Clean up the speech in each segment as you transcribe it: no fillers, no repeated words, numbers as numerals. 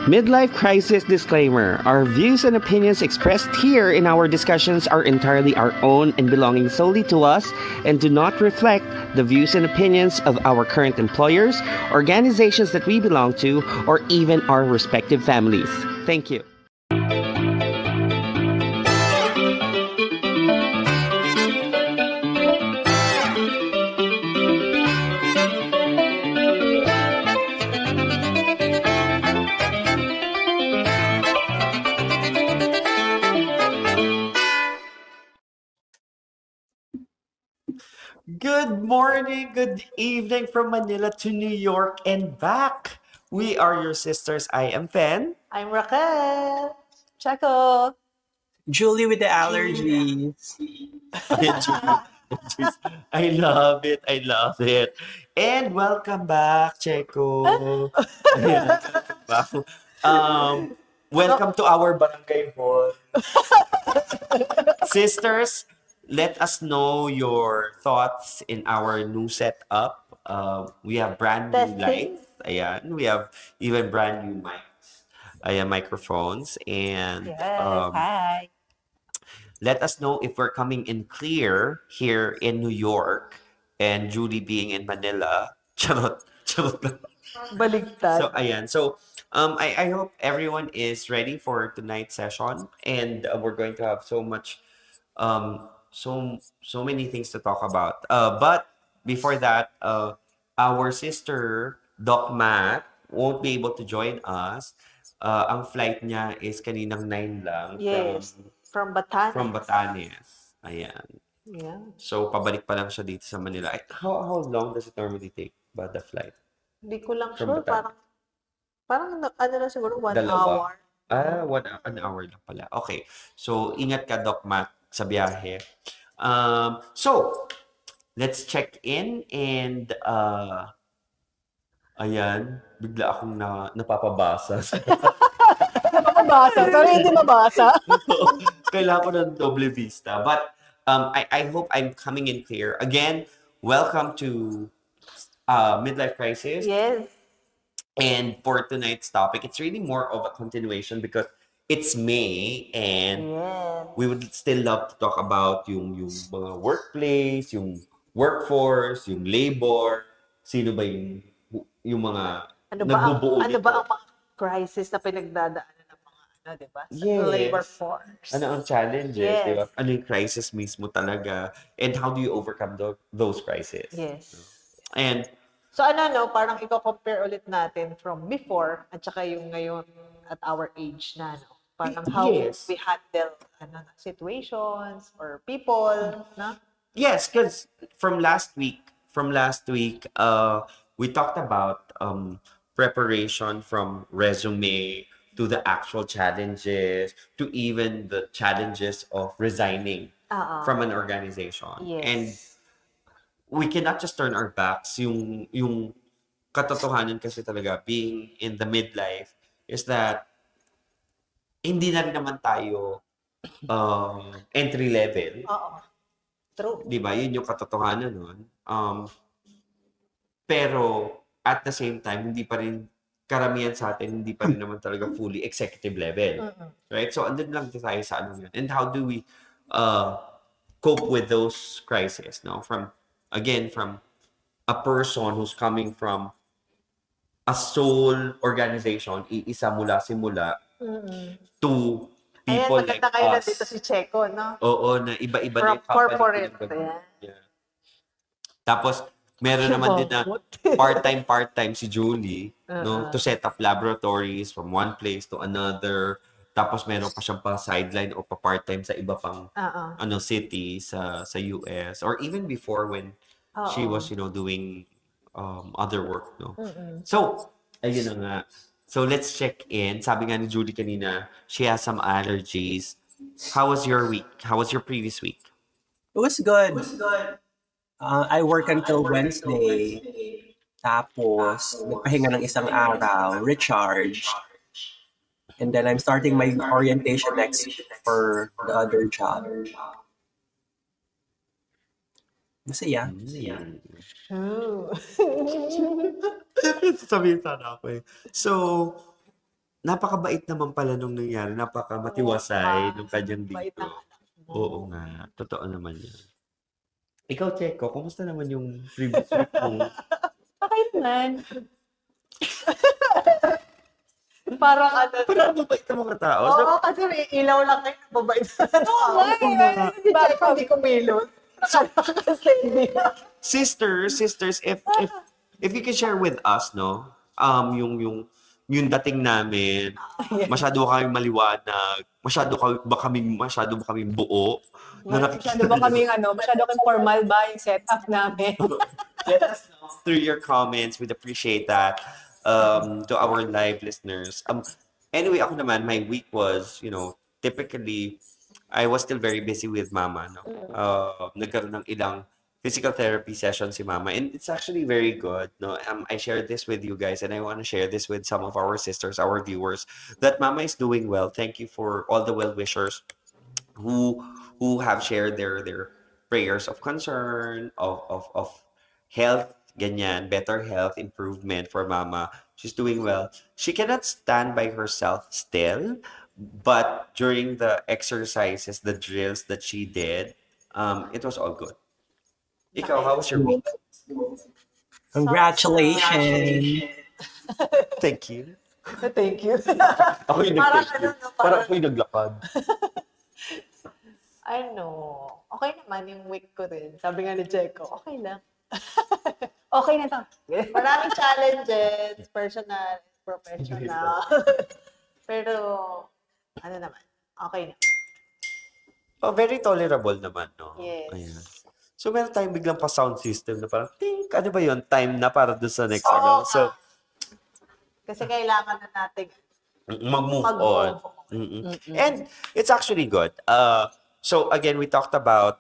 Midlife crisis disclaimer. Our views and opinions expressed here in our discussions are entirely our own and belonging solely to us and do not reflect the views and opinions of our current employers, organizations that we belong to, or even our respective families. Thank you. Good morning, good evening from Manila to New York and back. We are your sisters. I am Fen. I'm Raquel. Chaco. Julie with the allergies. I love it. I love it. And welcome back, Checo. Welcome to our barangay hall. Sisters, let us know your thoughts in our new setup. We have brand new lights. Ayan. We have even brand new mics. Ayan, microphones. And Hi. let us know if we're coming in clear here in New York and Julie being in Manila. Charot. Charot. Baligtad. So, ayan. So, I hope everyone is ready for tonight's session. And we're going to have so much so many things to talk about. But before that, our sister Doc Matt won't be able to join us. Ang flight niya is kaninang 9 lang Yes. From Batanes. from Batanes. Ayan. Yeah. So pabalik pa lang siya dito sa Manila. How long does it normally take ba the flight? Hindi ko lang From sure. Batanes. Parang ano lang siguro, 1 Dalawa. hour. An hour lang pala. Okay. So, ingat ka, Doc Matt, sa biyahe. So, let's check in and ayan, bigla akong napapabasa. Mabasa. Sorry, hindi mabasa. Kailangan ko ng doble vista. But I hope I'm coming in clear. Again, welcome to Midlife Crisis. Yes. And for tonight's topic, it's really more of a continuation because it's May and we would still love to talk about yung mga workplace, yung workforce, yung labor, sino ba yung mga nagbubuo Ano ba ang mga crisis na pinagdadaanan ng mga di ba? Sa labor force. Ano ang challenges, di ba? Ano yung crisis mismo talaga? And how do you overcome those crises? Yes. And so parang i-compare ulit natin from before at saka yung ngayon at our age na, no? Parang how we handle situations or people, no? Yes, because from last week, we talked about preparation from resume to the actual challenges to even the challenges of resigning from an organization. Yes. And we cannot just turn our backs. Yung katotohanan kasi talaga being in the midlife is that hindi na rin naman tayo entry level. True. Diba? Yun yung katotohanan nun. Pero at the same time, hindi pa rin karamihan sa atin, hindi pa rin naman talaga fully executive level. Right? So, andun lang tayo sa ano yun. And how do we cope with those crises? No? From a person who's coming from a sole organization, iisa mula simula, to people like us. Ayan, maganda dito si Checo, no? Oo, na iba-iba na yung corporate. Yeah. Tapos, meron naman din na part-time si Julie, no? To set up laboratories from one place to another. Tapos meron pa siyang pa-sideline o pa-part-time sa iba pang city sa US. Or even before when she was, doing other work, no? So, ayun na nga. So, let's check in. Sabi nga ni Julie kanina, she has some allergies. How was your week? How was your previous week? It was good. I work until Wednesday. Tapos, nagpahinga ng isang araw, recharge. And then I'm starting my orientation next week for the other job. Masaya. Oh. Sabihin sana ako eh. So, napakabait naman pala nung nangyari. Napakamatiwasay nung kanyang Bait dito. ng anak mo. Oo nga. Totoo naman yan. Ikaw, Checo, kumusta naman yung previous week mo? Okay naman. Parang ano. Parang mabait na mga tao. Oo, kasi may ilaw lang kayo. Mabait na tao. Oo nga, eh. Si Checo, hindi kumilot. Kasi hindi. Sisters, if you can share with us, no, yung dating namin, masyado ba kaming maliwanag, masyado ba kaming buo, na Masyado ba kaming masyado kaming formal ba yung setup namin? Let us know through your comments. We'd appreciate that. To our live listeners. Anyway, ako naman, my week was, typically, I was still very busy with Mama. No? Nagkaroon ng ilang physical therapy session si Mama, and it's actually very good. No, I shared this with you guys, and I want to share this with some of our sisters, our viewers, that Mama is doing well. Thank you for all the well wishers who have shared their prayers of concern, of health, ganyan, better health improvement for Mama. She's doing well. She cannot stand by herself still, but during the exercises, the drills that she did, it was all good. Ikaw, how was your week? Congratulations. Thank you. Thank you. Ako yung Parang nag-thank you. ano, no, Parang ako yung naglakad. Okay naman yung week ko rin. Sabi nga ni Checo, okay lang. Okay na to. Maraming challenges, personal, professional. Pero, ano naman, okay na. Oh, very tolerable naman, no? Yes. Ayan. So, meron tayong biglang pa-sound system na parang, think, ano ba yun? Time na para doon sa next, Oo, So, kasi kailangan na natin mag-move on. mag-move. And it's actually good. So again, we talked about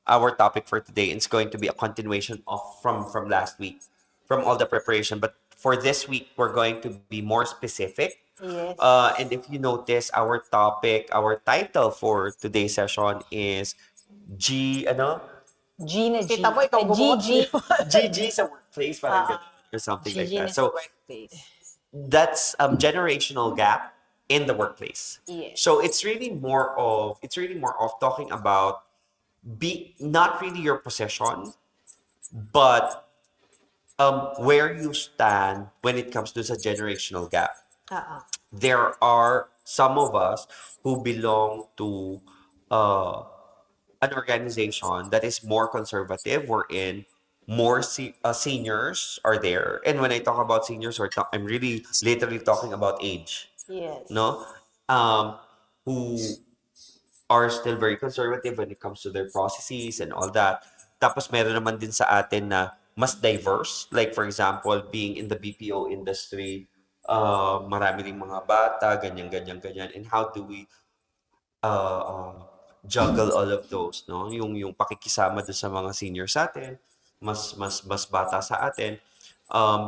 our topic for today. It's going to be a continuation of from last week, from all the preparation. But for this week, we're going to be more specific. Yes. And if you notice, our title for today's session is G na G. Kita mo, ikaw GG. GG sa workplace, parang ganun, or something like GG that. na So workplace. that's generational gap in the workplace. Yes. So it's really more of talking about not really your position, but where you stand when it comes to the generational gap. There are some of us who belong to an organization that is more conservative, wherein more seniors are there. And when I talk about seniors, I'm really literally talking about age. Yes. No? Who are still very conservative when it comes to their processes and all that. Tapos meron naman din sa atin na mas diverse. Like for example, being in the BPO industry, marami ring mga bata, ganyan. And how do we juggle all of those, no? Yung pakikisama doon sa mga seniors sa atin, mas bata sa atin.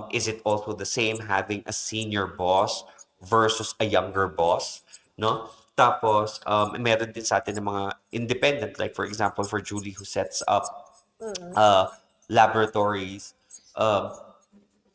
Is it also the same having a senior boss versus a younger boss, no? Tapos, meron din sa atin ng mga independent, like for example, for Julie who sets up laboratories,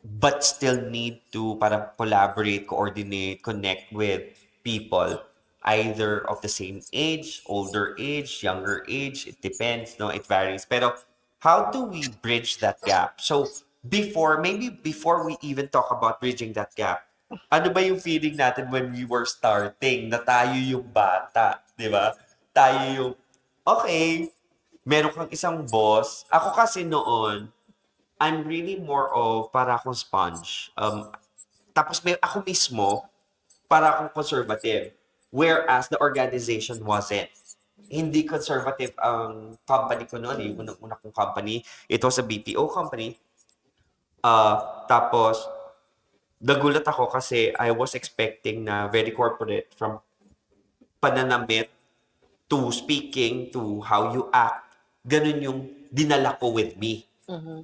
but still need to parang collaborate, coordinate, connect with people either of the same age, older age, younger age. It depends, no? It varies. Pero how do we bridge that gap? So before we even talk about bridging that gap, ano ba yung feeling natin when we were starting na tayo yung bata, di ba? Tayo yung, okay, meron kang isang boss. Ako kasi noon, I'm really more of para akong sponge. Tapos ako mismo, para akong conservative. Whereas the organization wasn't. Hindi conservative ang company ko noon. Yung unang kong company, it was a BPO company. Tapos, nagulat ako kasi I was expecting na very corporate, from pananamit to speaking to how you act. Ganun yung dinala ko with me.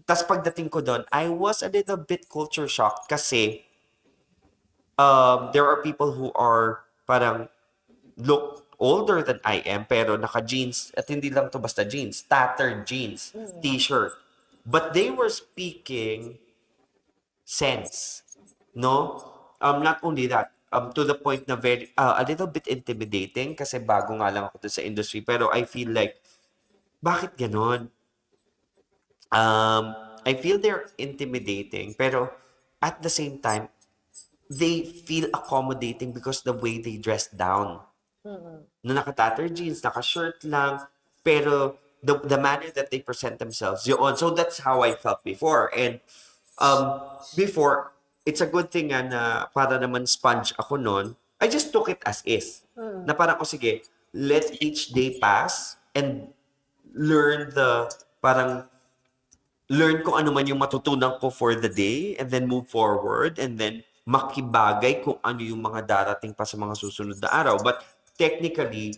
Tapos pagdating ko doon, I was a little bit culture shocked kasi there are people who are parang look older than I am, pero naka-jeans, at hindi lang to basta jeans, tattered jeans, t-shirt. But they were speaking sense, no? not only that, to the point na very, a little bit intimidating kasi bago nga lang ako sa industry. Pero I feel like, bakit ganon? I feel they're intimidating, pero at the same time, they feel accommodating because the way they dress down. Na naka-tattered jeans, naka-shirt lang, pero the manner that they present themselves, yun. So that's how I felt before. And before, it's a good thing nga na para naman sponge ako noon, I just took it as is. Na parang, sige, let each day pass and learn kung ano man yung matutunan ko for the day and then move forward and then makibagay kung ano yung mga darating pa sa mga susunod na araw. But technically,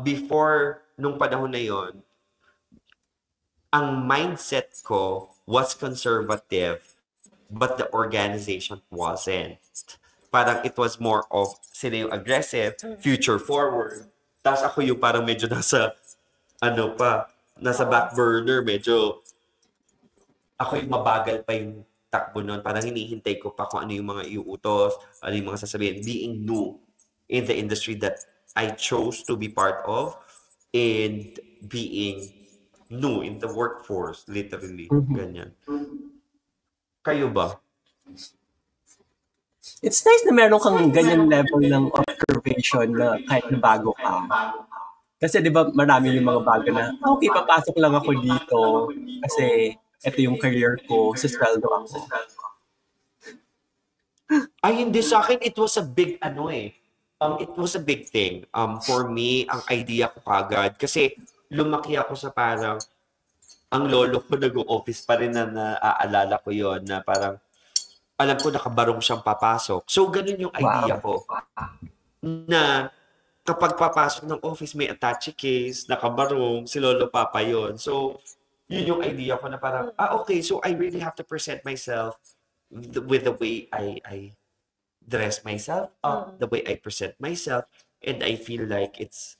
before nung panahon na yon, ang mindset ko was conservative but the organization wasn't. Parang it was more of sila yung aggressive, future forward. Tapos ako yung parang medyo nasa back burner, medyo ako yung mabagal pa yung takbo nun. Parang hinihintay ko pa kung ano yung mga iuutos, ano yung mga sasabihin. Being new in the industry that I chose to be part of and being new in the workforce, literally. Ganyan. Kayo ba? It's nice na meron kang ganyan level ng observation na kahit na bago ka. Kasi di ba marami yung mga bago na, okay, papasok lang ako dito kasi ito yung career ko, sasweldo ako. Ay, hindi sa akin, it was a big, it was a big thing. For me, ang idea ko kagad, kasi lumaki ako sa parang, ang lolo ko nag-office pa rin na naaalala ko yon na parang, alam ko nakabarong siyang papasok. So, ganun yung idea ko. Na, kapag papasok ng office, may attache case, nakabarong, si lolo papa yon. So, yun yung idea ko na parang, okay, so I really have to present myself with the way I dress myself up, the way I present myself, and I feel like it's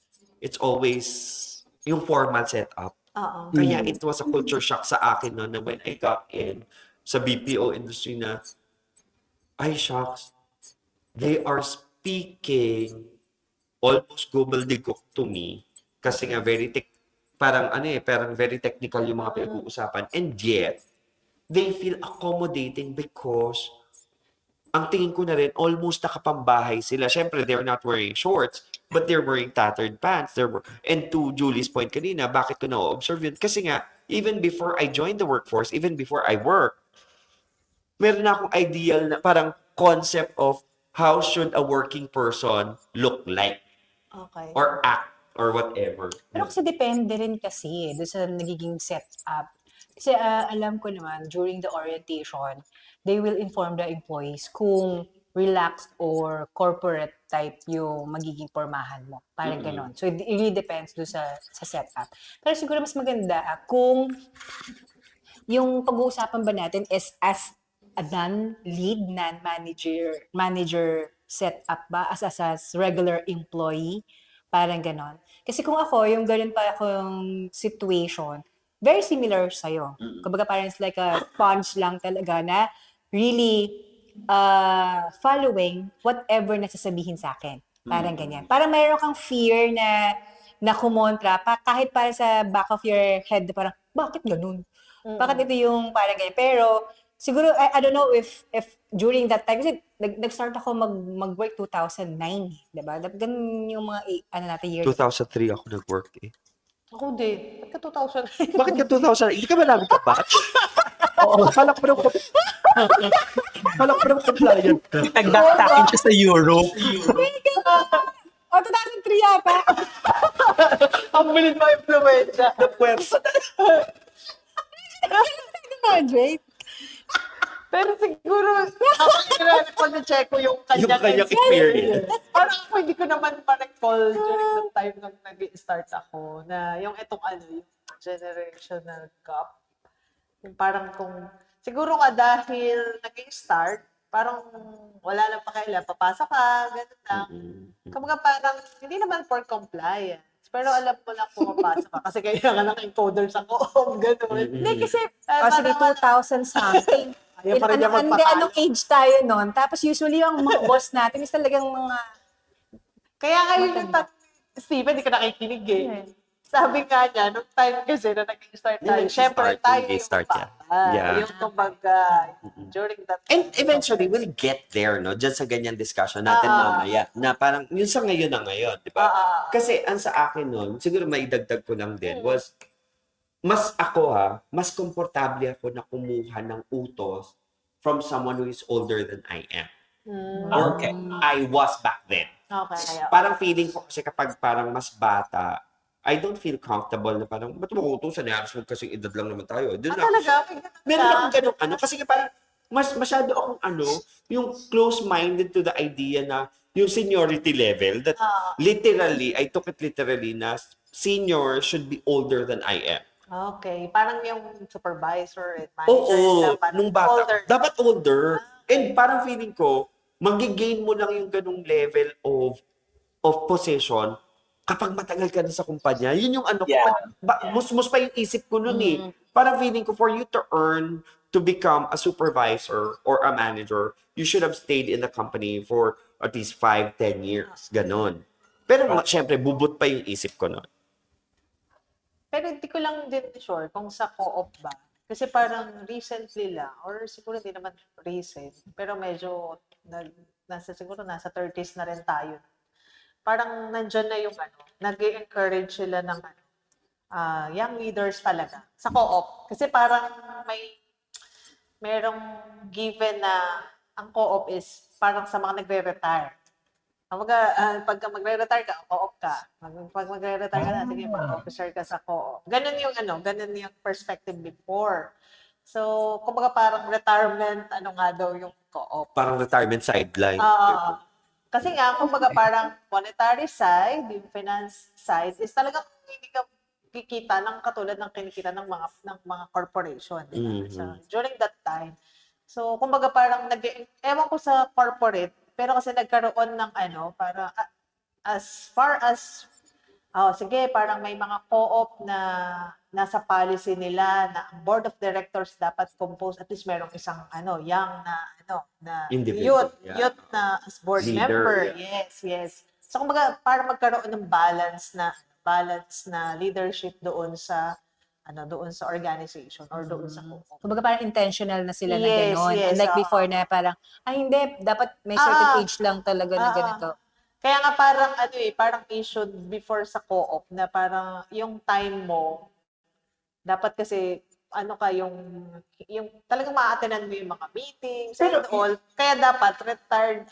always yung formal setup. Kaya it was a culture shock sa akin no, na when I got in sa BPO industry na, ay shucks, they are speaking almost gobbledygook to me kasi nga parang very technical yung mga pinag-uusapan. And yet, they feel accommodating because ang tingin ko na rin, almost nakapambahay sila. Siyempre, they're not wearing shorts, but they're wearing tattered pants. And to Julie's point kanina, bakit ko na-observe yun? Kasi nga, even before I joined the workforce, even before I work, meron na akong ideal na parang concept of how should a working person look like. Okay. Or act. Or whatever. Pero kasi depende rin kasi doon sa nagiging setup. Kasi alam ko naman, during the orientation, they will inform the employees kung relaxed or corporate type yung magiging pormahan mo. Parang ganon. So, it really depends doon sa setup. Pero siguro mas maganda kung yung pag-uusapan ba natin is as a non-lead, manager setup ba? As regular employee? Parang ganon. Kasi kung ako, yung ganon pa akong situation, very similar sa'yo. Kumbaga parang it's like a sponge lang talaga na really following whatever na sasabihin sa akin. Parang ganyan. Parang mayroon kang fear na kumontra, kahit para sa back of your head, parang, bakit ganun? Bakit ito yung parang ganyan? Pero, siguro, I don't know if during that time, kasi nag-start ako mag-work 2009, diba? Ganun yung mga, years. 2003 ako nag-work eh. Ako din. Ba't ka 2000? Bakit ka 2000? Hindi ka ba namin kabatch? Oo, halak pa ng compliant. Nag-backpacking siya sa Europe. O, 2003 yata. Ang bilis mo influensya. Pwersa na. Graduate. Pero siguro, pag na-check ko yung kanyang experience. Parang ako hindi ko naman ma-recall during the time nang nag-start ako na yung itong yung generational gap. Yung parang siguro nga dahil nag-start, parang wala lang pakailan, papasok ka, ganun lang. Kumbaga parang, hindi naman for compliance. Pero alam mo lang pumapasok ka kasi kailangan ng encoder sa koob, gano'n. Hindi kasi, sige, 2000 something. Ayaw pa rin niya Hindi, magpakala. anong age tayo nun? Tapos usually yung mga boss natin is talagang mga... Kaya ngayon yung Steven, hindi ka nakikinig eh. Sabi nga niya, nung time kasi na nag-start tayo, syempre tayo yung bata. Yeah. Yung kumbaga, during that time. And eventually, we'll get there, no? Diyan sa ganyan discussion natin mamaya. Na parang, yun sa ngayon na ngayon, di ba? Kasi, ang sa akin nun, siguro maidagdag ko lang din, was, mas komportable ako na kumuha ng utos from someone who is older than I am. Or I was back then. Okay. Parang feeling ko kasi kapag parang mas bata, I don't feel comfortable na parang, ba't mo utusan niya? Kasi edad lang naman tayo. Talaga? Meron akong ganun kasi parang, masyado akong yung close-minded to the idea na yung seniority level, that literally, I took it literally na senior should be older than I am. Okay. Parang yung supervisor and manager. Nung bata. Dapat older. And parang feeling ko, magigain mo lang yung ganung level of position kapag matagal ka na sa kumpanya. Yun yung musmus pa yung isip ko nun eh. Parang feeling ko, for you to earn to become a supervisor or a manager, you should have stayed in the company for at least 5-10 years. Ganon. Pero syempre, bubot pa yung isip ko nun. Pero hindi ko lang din sure kung sa co-op ba. Kasi parang recently lang, or siguro hindi naman recent, pero medyo nasa 30s na rin tayo. Parang nandyan na yung nag-i-encourage sila ng young leaders talaga sa co-op. Kasi parang merong given na ang co-op is parang sa mga nagre-retire. Pag magre-retire ka, co-op ka. Pag magre-retire ka na, sige, mag-officer ka sa co-op. Ganun yung perspective before. So, kumbaga parang retirement, daw yung co-op. Parang retirement sideline. Kasi nga, kumbaga parang monetary side, yung finance side, is talagang hindi ka kikita ng katulad ng kinikita ng mga corporation. So, during that time. So, kumbaga parang ewan ko sa corporate, pero kasi nagkaroon ng para as far as sige, parang may mga co-op na nasa policy nila na ang board of directors dapat composed at least merong isang young na individual, youth na as board leader, member. yeah. Yes. So kumbaga para magkaroon ng balance na leadership doon sa organization or doon sa co-op. Kumbaga parang intentional na sila na gano'n. Unlike before na parang, hindi, dapat may certain age lang talaga na ganito. Kaya nga parang issued before sa co-op na parang yung time mo, dapat kasi yung talagang ma-attendan mo yung mga meetings and all. Kaya dapat retired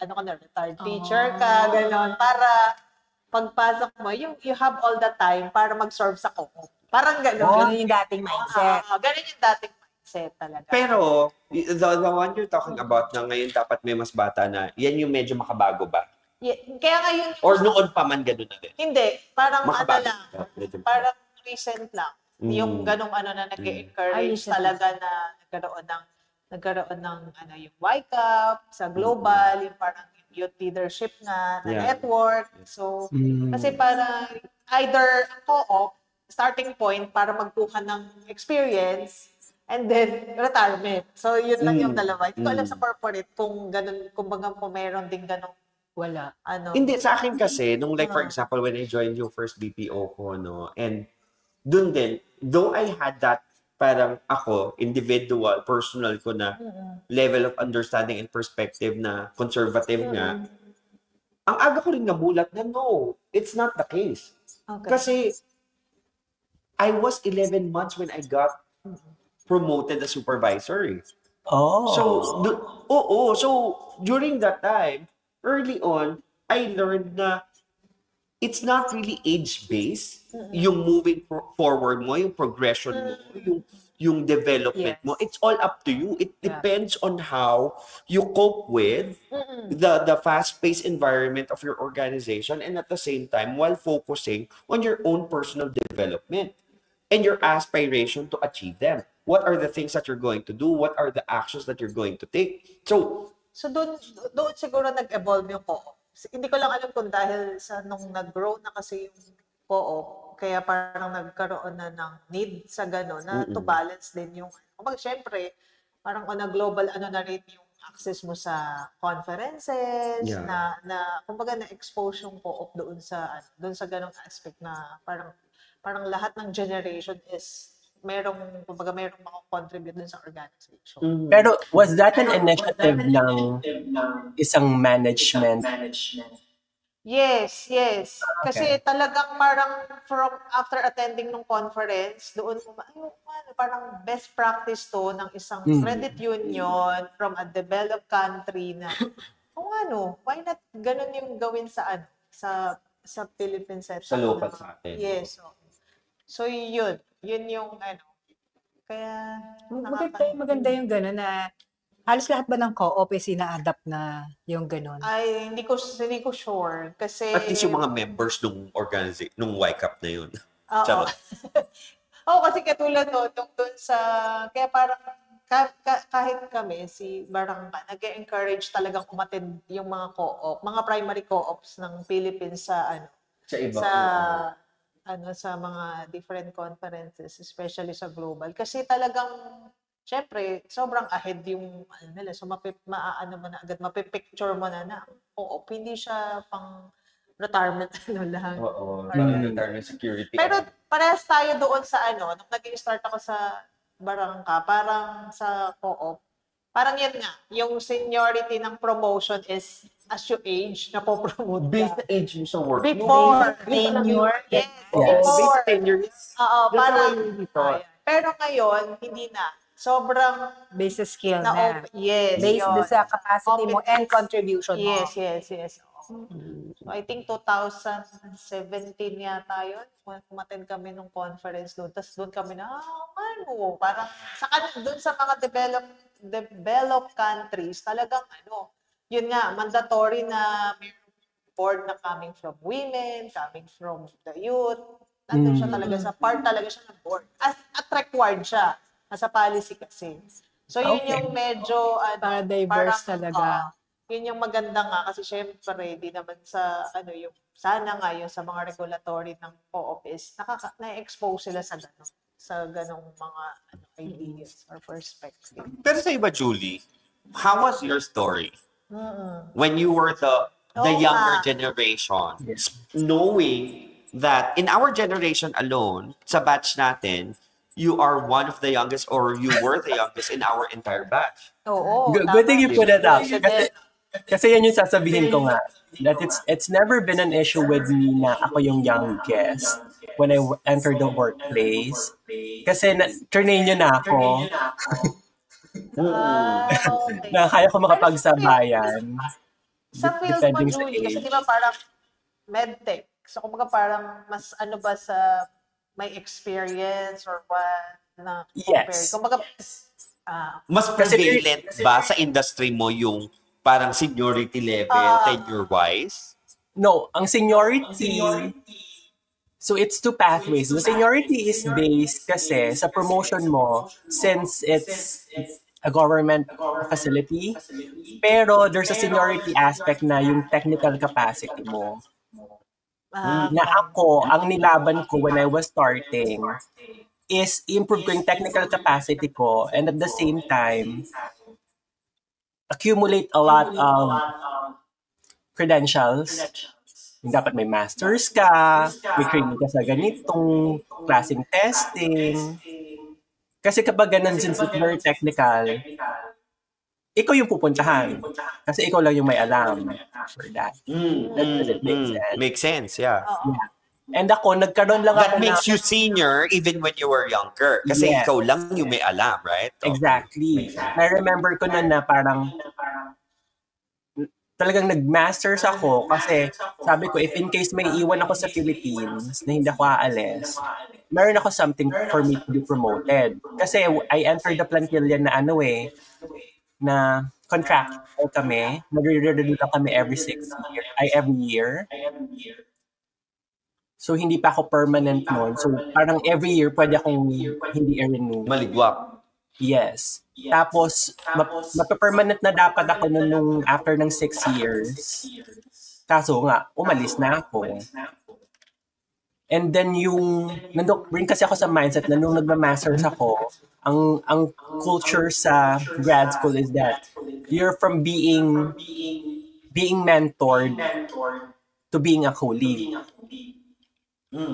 teacher ka, gano'n, para pagpasok mo, you have all the time para mag-serve sa co-op. Parang gano'n. Ganun yung dating mindset. Ganun yung dating mindset talaga. Pero, the one you're talking about na ngayon dapat may mas bata na, yan yung medyo makabago ba? Kaya ngayon... Or noon pa man gano'n na din? Hindi. Parang makabago lang. ba? Parang recent lang. Yung ganong na nag-encourage talaga na nagkaroon ng yung YCAP sa global, yung parang youth leadership na network. So, kasi para either co-op, starting point para magkuha ng experience and then retirement. So, yun lang yung dalawa. Hindi ko alam sa corporate kung ganun, kung meron din ganun. Wala. Hindi, sa akin kasi, nung for example, when I joined yung first BPO ko, and dun din, though I had that parang ako, individual, personal ko na level of understanding and perspective na conservative nga, ang aga ko rin namulat na no, it's not the case. Okay. Kasi, I was 11 months when I got promoted as supervisor. So during that time, early on, I learned na it's not really age-based, yung moving forward mo, yung progression mo, yung development mo. It's all up to you. It depends on how you cope with the fast-paced environment of your organization and at the same time, while focusing on your own personal development and your aspiration to achieve them. What are the things that you're going to do? What are the actions that you're going to take? So doon siguro nag-evolve yung co-op. Hindi ko lang alam kung dahil sa nung nag-grow na kasi yung co-op, kaya parang nagkaroon na ng need sa gano'n na to balance din yung, syempre, parang on a global, na rin yung access mo sa conferences, Yeah. na kumbaga na-expose yung co-op doon sa ganong aspect na parang lahat ng generation is merong makakontribute dun sa organization. Pero was that an initiative ng isang management? Yes. Kasi talagang parang from after attending ng conference, doon parang best practice to ng isang credit union from a developed country na why not ganun yung gawin sa Philippines setup. Sa local sa atin. Yes. So yun yung kaya maganda yung gano'n na halos lahat ba ng co-op is ina-adapt na yung gano'n? Ay, hindi ko sure kasi At least yung mga members nung organization, nung YCAP na yun. Oo. Charot. Kasi katulad doon sa kaya parang kahit kami si Barangka nag-encourage talagang umattend yung mga co-op, mga primary co-ops ng Philippines sa sa mga different conferences, especially sa global. Kasi talagang syempre, sobrang ahead yung nila. So, maano mo na agad, mapipicture mo na co-op. Hindi siya pang retirement lang. Oo. Retirement security. Pero parehas tayo doon sa nung nag-start ako sa Barangka, parang sa co-op. Parang yan nga, yung seniority ng promotion is as you age, napopromote Based ka. na age mo sa work. Before. Tenure. Yes. Yes. Before. Tenure. Oo, parang, Thought. pero ngayon, hindi na. Sobrang Based sa skill na. yes. Based yun. sa capacity mo and contribution mo. Yes. Oo. So, I think 2017 yata yun. Umattend kami nung conference doon. Tapos doon kami na, parang doon sa mga developed countries, talagang yun nga, mandatory na may board na coming from women, coming from the youth. Nandun siya talaga sa part talaga siya ng board. At required siya. Nasa policy kasi. So, yun yung medyo, Para diverse talaga. Yun yung maganda nga kasi syempre, di naman sa, sana nga yung sa mga regulatory ng co-op is na-expose sila sa ganong mga ideas or perspective. Pero sa iba, Julie, how was your story? When you were the younger generation, knowing that in our generation alone, sa batch natin, you are one of the youngest or you were the youngest in our entire batch. Oo. Good thing you put it up. Kasi yan yung sasabihin ko nga. That it's never been an issue with me na ako yung youngest when I entered the workplace. Kasi turnenyo na ako. Okay. Na kaya ko makapagsabayan. Sa field mo, Depending sa Julie, kasi age. di ba parang medtech. So, kumbaga parang mas ba sa may experience or what na compare. Yes. Kumbaga, Mas prevalent ba sa industry mo yung parang seniority level, tenure-wise? No, ang seniority, so it's two pathways. The seniority is based kasi sa promotion mo since it's a government facility. Pero there's a seniority aspect na yung technical capacity mo. Na ako, ang nilaban ko when I was starting is improve ko yung technical capacity ko and at the same time, accumulate a lot of credentials. Yung dapat may masters ka, may training ka sa ganitong klaseng testing. Kasi kapag ganun, since it's very technical, ikaw yung pupuntahan. Kasi ikaw lang yung may alam for that. Does it make sense? Makes sense, yeah. And ako, nagkaroon lang That ako makes you senior even when you were younger. Kasi Yes. ikaw lang yung may alam, right? Exactly. I remember ko na parang talagang nag-masters ako kasi sabi ko, if in case may iwan ako sa Philippines na hindi ako aalis, meron ako something for me to be promoted. Kasi I entered the plantilla na na contract kami. Nag-renew lang kami every year. So, hindi pa ako permanent nun. So, parang every year, pwede akong hindi i-renew. Maligwak. Yes. Tapos, mapapermanent na dapat ako nung after ng 6 years. Kaso nga, umalis na ako. And then nandun rin kasi ako sa mindset na nung nagma-masters ako, ang culture sa grad school is that you're from being mentored to being a colleague.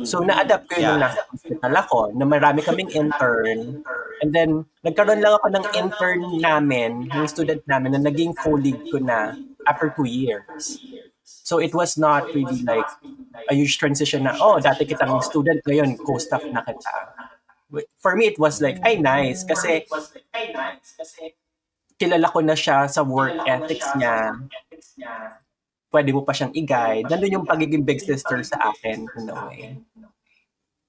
So, na-adapt ko yun nung nasa hospital ako, na marami kaming intern. And then, nagkaroon lang ako ng intern namin, yung student namin, na naging colleague ko na after 2 years. So, it was not really like a huge transition na, dati kitang student, ngayon, co-staff na kita. For me, it was like, ay, nice. Kasi, kilala ko na siya sa work ethics niya. Pwede mo pa siyang i-guide. Nandun yung pagiging big sister sa akin in a way.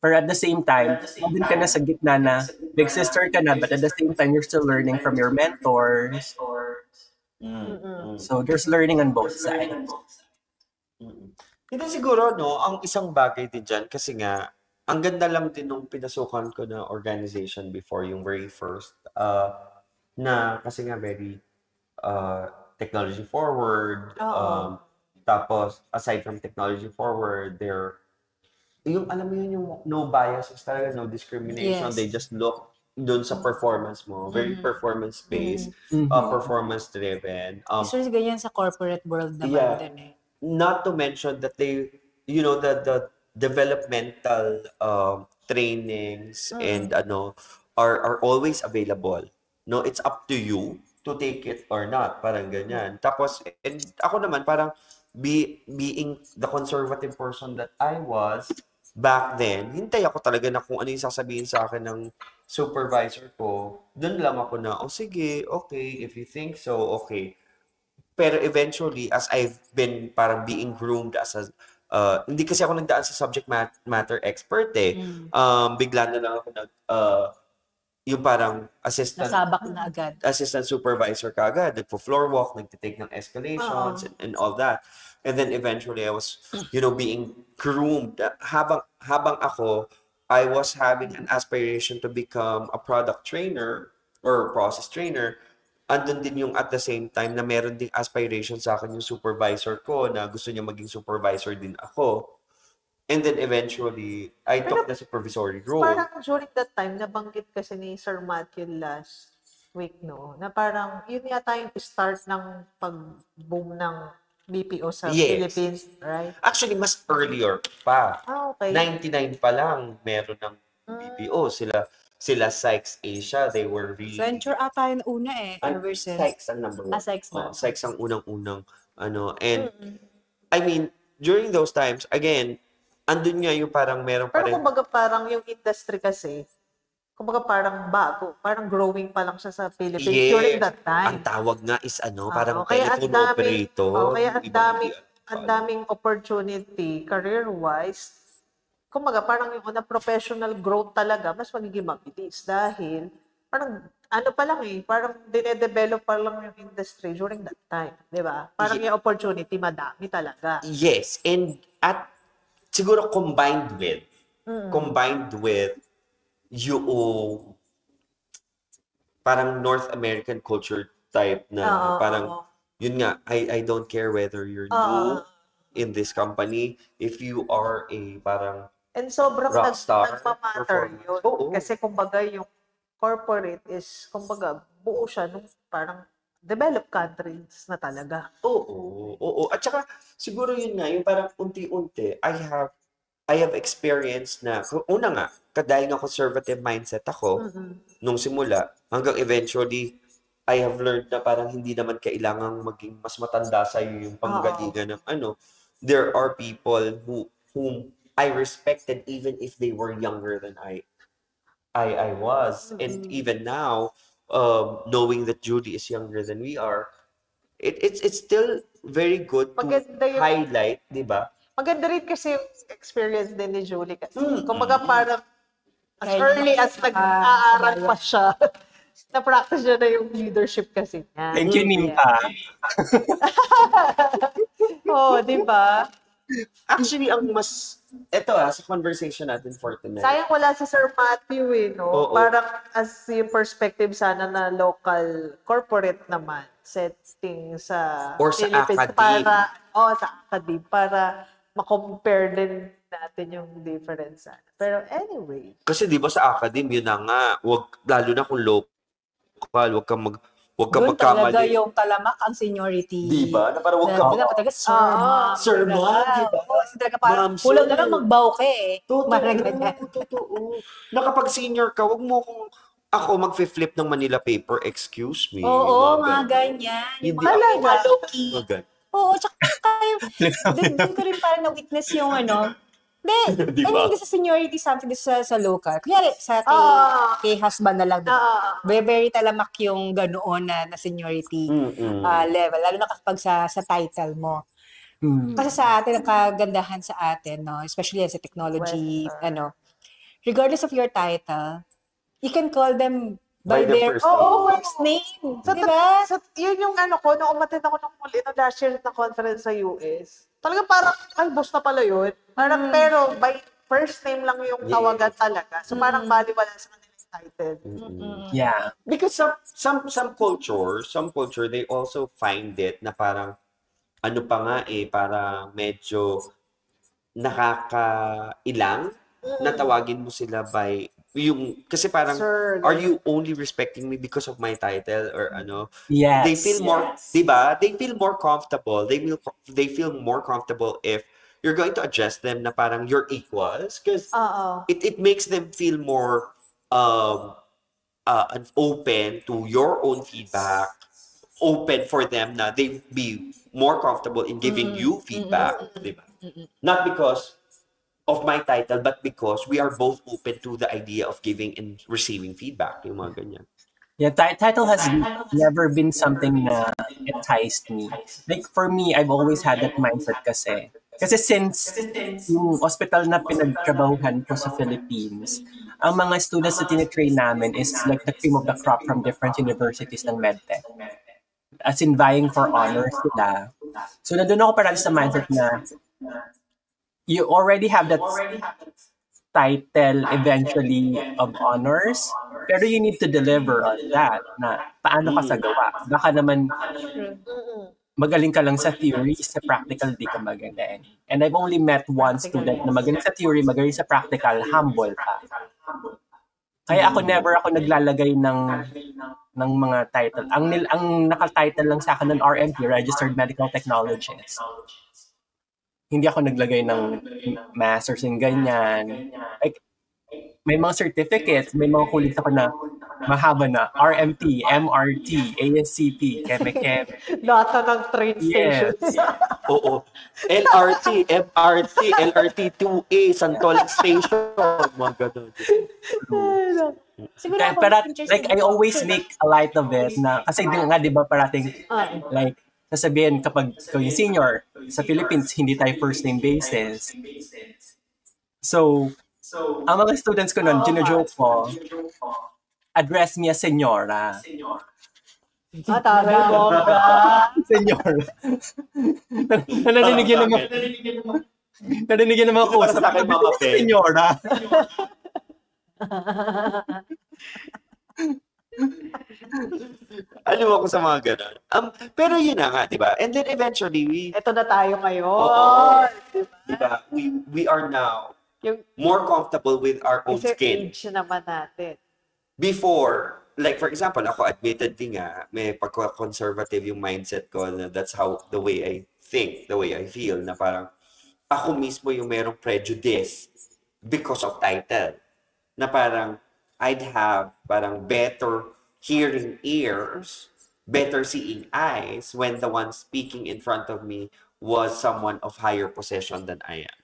Pero at the same time, nandun ka na sa gitna na big sister ka na, but at the same time, you're still learning from your mentors. So there's learning on both sides. Hindi siguro, no, ang isang bagay din dyan, kasi nga, ang ganda lang din nung pinasukan ko na organization before, yung very first, na kasi nga very technology forward, tapos, aside from technology forward, yung alam mo yun, yung no biases talaga, no discrimination. Yes. They just look doon sa performance mo. Very performance-based, performance-driven. So, ganyan sa corporate world naman din eh. Not to mention that they, the developmental trainings and are always available. No, it's up to you to take it or not. Parang ganyan. Tapos, and ako naman, parang, being the conservative person that I was back then, hintay ako talaga na kung ano yung sasabihin sa akin ng supervisor ko. Doon lang ako na, sige, okay, if you think so, okay. Pero eventually, as I've been parang being groomed as a, hindi kasi ako nagdaan sa subject matter expert eh. Bigla na lang ako yung parang nasabak na agad. Assistant supervisor ka agad. Nagpo-floor walk, nagtitake ng escalations and all that. And then eventually I was, being groomed. Habang ako, I was having an aspiration to become a product trainer or process trainer. Andun din yung at the same time na meron ding aspiration sa akin yung supervisor ko na gusto niya maging supervisor din ako. And then eventually, I took the supervisory role. Parang during that time, nabanggit kasi ni Sir Matthew last week, no? Na parang yun yata yung start ng pag-boom ng BPO sa Philippines, right? Actually, mas earlier pa. Okay. 99 pa lang meron ng BPO. Sila Sykes Asia, they were really... Venture ata yung una eh. Ever since. Sykes ang number 1. Sykes na. Sykes ang unang-unang And, I mean, during those times, again, andun nga yung parang meron pa rin. Pero kumbaga parang yung industry kasi, kumbaga parang bago, parang growing pa lang siya sa Philippines during that time. Ang tawag nga is parang telephone operator. Kaya ang daming opportunity career-wise. Kumbaga parang yung na professional growth talaga, mas magiging mabilis dahil parang pa lang parang dine-develop pa lang yung industry during that time, di ba? Parang yung opportunity madami talaga. Yes, and at siguro combined with yung parang North American culture type na parang yun nga, I don't care whether you're new in this company, if you are a parang and sobrang nagmamatter yun. Kasi kumbaga yung corporate is kumbaga buo siya nung parang developed countries na talaga. Oo. At saka siguro yun nga, yung parang unti-unti, I have experienced na, una nga, dahil nga conservative mindset ako, nung simula, hanggang eventually, I have learned na parang hindi naman kailangang maging mas matanda sa'yo yung panggalingan ng There are people whom I respected even if they were younger than I was. And even now, knowing that Judy is younger than we are, it's still very good to highlight, di ba? Maganda rin kasi yung experience din ni Julie kasi. Kumbaga parang as early as nag-aaral pa siya, na-practice niya na yung leadership kasi niya. Thank you, Nimpa. Di ba? Actually, ang mas, sa conversation natin for tonight. Sayang wala si Sir Matthew no? Parang as yung perspective sana na local corporate naman, setting sa or sa Philippines academe. sa academe, para ma-compare din natin yung difference. Pero anyway. Kasi di ba sa academy, yun na nga, lalo na kung local, wag kang Doon talaga magkamali. yung talamak ang seniority. Di ba? Na parang wag ka Dapat talaga, sir, ma'am. Sir, ma'am, di ba? Oo, kasi talaga parang, Ma'am, kulang sir. na lang magbaw ka eh. Parang Totoo, ganyan. totoo. Na kapag senior ka, wag mo ako mag-flip ng Manila paper, excuse me. Oo, Yung mga ganyan. Yung Hindi mga ako- low-key. Mga ganyan. Oo, tsaka yung, doon ko rin parang na-witness yung Hindi, Di I mean, ba? sa seniority something sa local. Kunyari, kay husband na lang, diba? Very talamak yung ganoon na seniority level. Lalo na kapag sa title mo. Kasi sa atin, ang kagandahan sa atin, no, especially sa technology, regardless of your title, you can call them by By their their first name. first name. So, Diba? yun yung nung umattend ako nung muli, nung last year na conference sa US. Talagang parang, ay, boss na pala yun. Parang, pero by first name lang yung tawagan talaga. So, parang baliwala sa kanila yung title. Yeah. Because some culture, they also find it na parang, ano pa nga parang medyo nakakailang na tawagin mo sila by kasi parang, Sir, are you only respecting me because of my title or ano? Yes. They feel more, diba? They feel more comfortable. They feel more comfortable if you're going to address them na parang you're equals because it makes them feel more open to your own feedback, open for them na they be more comfortable in giving you feedback, diba? Not because of my title, but because we are both open to the idea of giving and receiving feedback. Yung mga ganyan. Yeah, title has never been something na enticed me. Like for me, I've always had that mindset kasi. Kasi since yung hospital na pinagtrabahuhan ko sa Philippines, ang mga students na tinitrain namin is like the cream of the crop from different universities ng medtech. As in vying for honors sila. So nandun ako parang sa mindset na you already have that title eventually of honors, pero you need to deliver on that na paano ka sa gawa. Baka naman magaling ka lang sa theory, sa practical di ka magaling. And I've only met one student na magaling sa theory, magaling sa practical, humble pa. Kaya never ako naglalagay ng mga title. Ang naka-title lang sa akin ng RMT, Registered Medical Technologist. Hindi ako naglagay ng masters in ganyan. Like, may mga certificates, may mga kulit ako na mahaba na RMT, MRT, ASCP, Keme-Keme. Data ng train station. Yes. Oo. LRT, MRT, LRT2A, Santolan Station. Mga ganun. Siguro ako, Pero interesting like, I always make a light of it na, kasi di ba parating, like, sasabihin kapag ikaw yung senior, sa Philippines, hindi tayo first name basis. So, ang mga students ko nun, gino-joke ko, address me as senyora. Tara, Senyora. Narinig yun naman ko. Para sa akin, Mama Pe. Senyora. Alam ako sa mga ganun. Pero yun na nga, di ba? And then eventually, ito na tayo ngayon. Oo. Diba? di ba, we are now Yung more comfortable with our own kasi skin. age naman natin. Before, like for example, ako admittedly nga, may pagka-conservative yung mindset ko na that's how, the way I think, the way I feel, na parang ako mismo yung merong prejudice because of title. Na parang I'd have parang better hearing ears, better seeing eyes when the one speaking in front of me was someone of higher position than I am.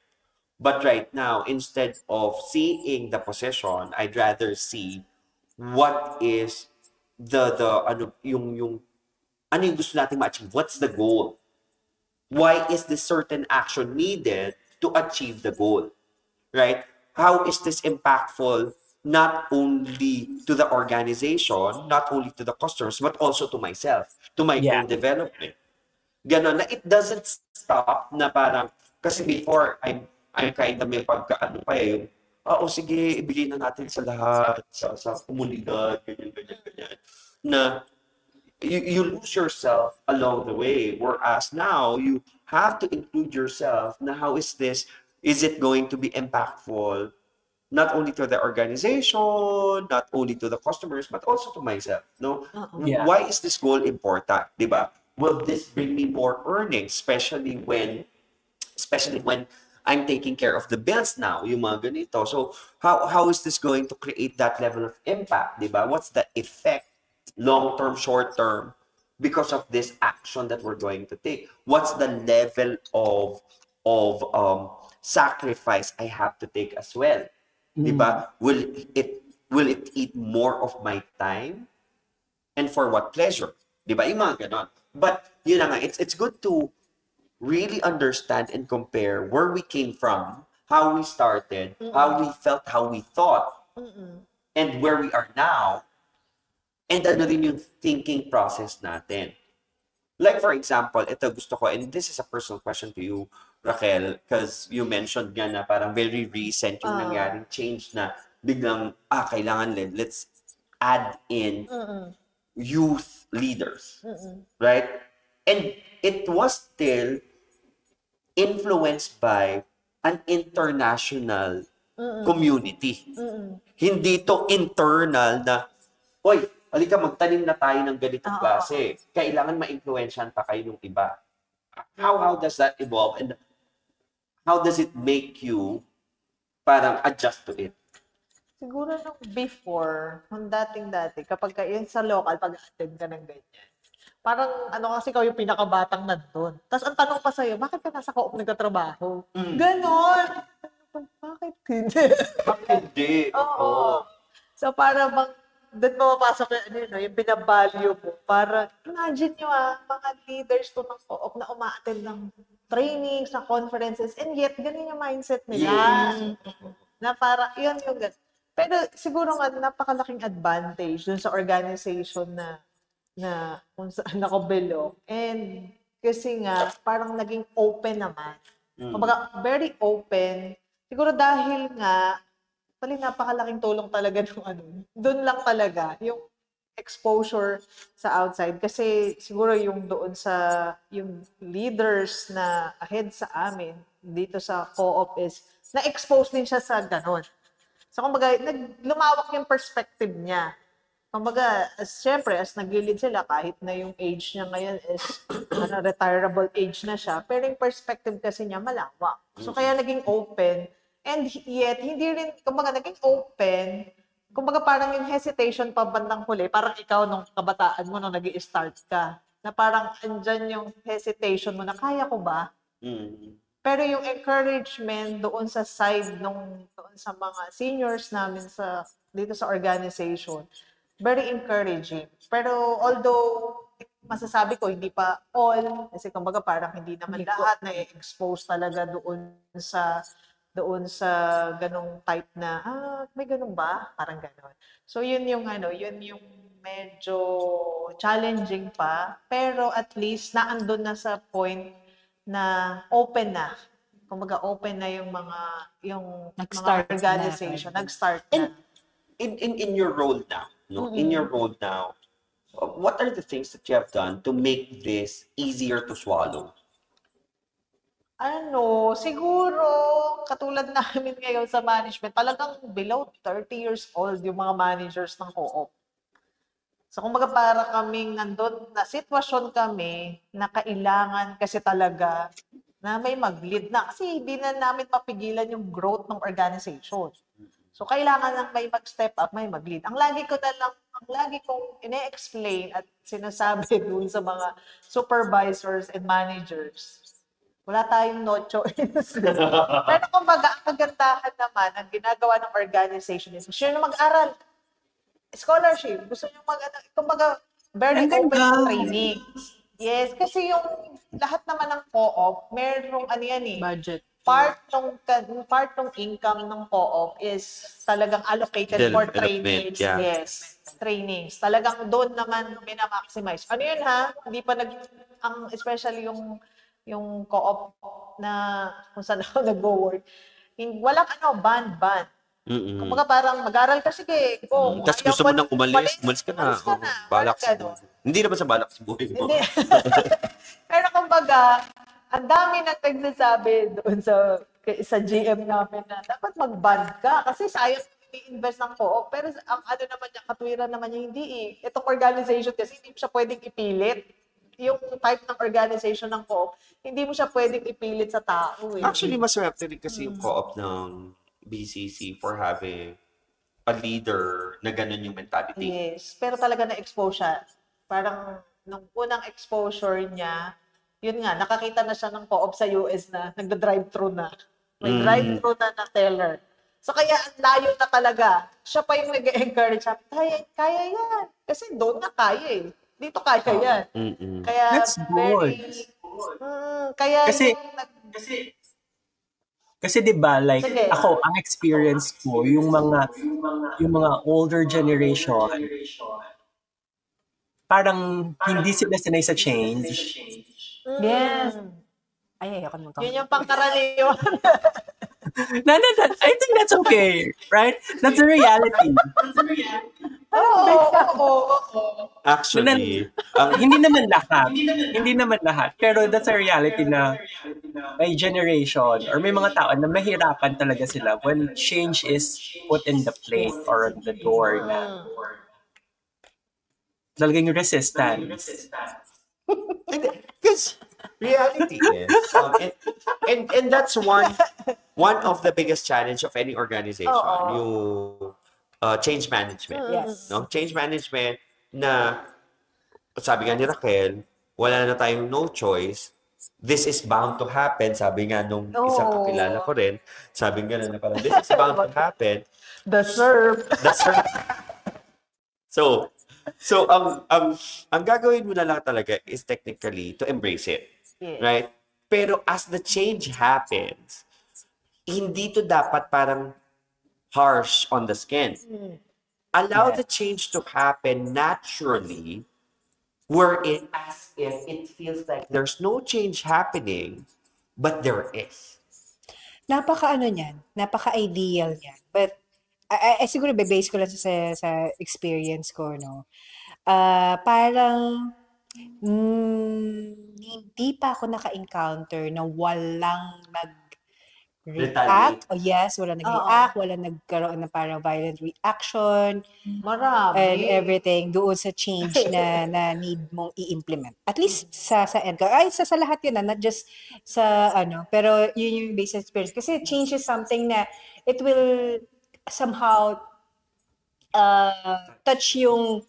But right now, instead of seeing the position, I'd rather see what is yung gusto nating ma-achieve? What's the goal? Why is this certain action needed to achieve the goal? Right? How is this impactful not only to the organization, not only to the customers, but also to myself, to my own development? Ganon na it doesn't stop na parang, kasi before I'm kind of may pagkaano pa yung, sige, ibigay na natin sa lahat, sa komunidad, ganyan. Na you lose yourself along the way. Whereas now, you have to include yourself na how is this Is it going to be impactful not only to the organization, not only to the customers, but also to myself, no? Yeah. Why is this goal important, di ba? Will this bring me more earnings, especially when I'm taking care of the bills now, yung mga ganito. So, how is this going to create that level of impact, di ba? What's the effect, long-term, short-term, because of this action that we're going to take? What's the level of sacrifice I have to take as well? Diba? Will it eat more of my time? And for what pleasure? Diba? Yung mga ganon. But yun na nga, it's good to really understand and compare where we came from, how we started, how we felt, how we thought, and where we are now, and ano rin yung thinking process natin. Like for example, ito gusto ko, and this is a personal question to you, Raquel, because you mentioned nga na parang very recent yung nangyaring change na biglang, kailangan let's add in youth leaders, right? And it was still influenced by an international community. Hindi to internal na, oy, halika magtanim na tayo ng ganitong klase. Kailangan ma-influensyan pa kayo ng iba. How does that evolve? And how does it make you parang adjust to it? Siguro nung before, nung dating-dati, kapag yun sa local, pag-attend ka ng ganyan, parang kasi ikaw yung pinakabatang nandun. Tapos ang tanong pa sa'yo, bakit ka nasa co-op nagkatrabaho? Ganon! Bakit hindi? Bakit hindi? Oo. So para bang, doon mapapasok yung binabalyo mo. Para, imagine nyo mga leaders to ng co-op na umaattend ng trainings, na conferences, and yet, ganun yung mindset nila. Yes. Na para, yun yung ganun. Pero siguro nga, napakalaking advantage dun sa organization na kung saan ako belong. And kasi nga, parang naging open naman. Kumbaga, very open. Siguro dahil nga, napakalaking tulong talaga ng doon lang talaga, yung exposure sa outside. Kasi siguro yung doon sa, yung leaders na ahead sa amin, dito sa co-op is, na-expose din siya sa ganon. So, kumbaga, lumawak yung perspective niya. Kumbaga, syempre, as nag-lead sila, kahit na yung age niya ngayon is retirable age na siya, pero yung perspective kasi niya malawak. So, kaya naging open. And yet, hindi rin, kumbaga, naging open. Kumbaga, parang yung hesitation pa bandang huli, parang ikaw nung kabataan mo nung nag-i-start ka, na parang andyan yung hesitation mo na, kaya ko ba? Pero yung encouragement doon sa side doon sa mga seniors namin dito sa organization, very encouraging. Pero although masasabi ko hindi pa all, kasi kumbaga parang hindi naman lahat na i-expose talaga doon sa ganong type na may ganun ba? Parang ganon. So yun yung medyo challenging pa, pero at least naandun na sa point na open na. Kumbaga open na yung mga organization, nag-start na. In your role now, no? In your role now, what are the things that you have done to make this easier to swallow? Siguro katulad namin ngayon sa management, talagang below 30 years old yung mga managers ng co-op. So, kumbaga para kaming nandun na sitwasyon kami na kailangan kasi talaga na may mag-lead na. Kasi hindi na namin mapigilan yung growth ng organization. So, kailangan lang may mag-step up, may mag-lead. Ang lagi kong ine-explain at sinasabi dun sa mga supervisors and managers, wala tayong no choice. Pero kumbaga, ang kagandahan naman, ang ginagawa ng organization is, gusto nyo mag-aral. Scholarship. Gusto nyo kumbaga, very open sa trainings. Yes, kasi yung lahat naman ng co-op, merong budget. Part ng income ng co-op is talagang allocated for trainings. Yeah. Yes, trainings. Talagang doon naman minamaximize. Ano yun Hindi pa especially yung co-op na kung saan ako nag-work. Walang ban. Kumbaga parang mag-aral ka, sige. Tapos gusto mo nang umalis ka na. Balak sa buhay. Hindi naman sa balak sa buhay mo. Pero kumbaga, ang dami nang nagsasabi doon sa sa GM namin na dapat mag-band ka kasi sayang i-invest ng co-op. Pero ang ano naman niya, katwiran naman niya, hindi eh. Itong organization kasi hindi mo siya pwedeng ipilit. Yung type ng organization ng co-op, hindi mo siya pwedeng ipilit sa tao eh. Actually, maswerte rin kasi yung co-op ng BCC for having a leader na ganun yung mentality. Yes, pero talaga na-expose siya. Parang nung unang exposure niya, yun nga, nakakita na siya ng co-op sa US na nagda-drive-thru na. May drive-thru na teller. So kaya ang layo na talaga. Siya pa yung nag-encourage siya, kaya yan. Kasi doon na kaya eh. Dito kaya yan. Kaya That's good. Kaya Kasi 'di ba like Sige. ako ang experience ko yung mga older generation parang hindi sila sanay sa change. Yes. Ay, ayoko naman yun yung pangkaraniwan. No, I think that's okay, right? That's the reality. Oo. Actually, Hindi naman lahat. Pero that's a reality na may generation or may mga tao na mahirapan talaga sila when change is put in the plate or on the door na talagang resistance. because reality is, and that's one of the biggest challenge of any organization, yung change management. Yes. No? Change management na, sabi nga ni Raquel, wala na tayong no choice. This is bound to happen. Sabi nga nung isang kakilala ko rin, sabi nga na parang, this is bound to happen. The serve. So ang gagawin mo na lang talaga is technically to embrace it. Yes. Right? Pero as the change happens, hindi to dapat parang harsh on the skin. Allow the change to happen naturally, wherein as if it feels like there's no change happening, but there is. Napaka-ano niyan, napaka-ideal niyan. But, I siguro base ko lang sa experience ko, no? Parang, hindi pa ako naka-encounter na walang nag-react. Retaliate. Yes, walang nag-react, walang nagkaroon ng parang violent reaction. Marami. And everything doon sa change na need mong i-implement. At least sa end ko. Ay, sa lahat yun not just sa pero yun yung basic experience. Kasi change is something na it will somehow touch yung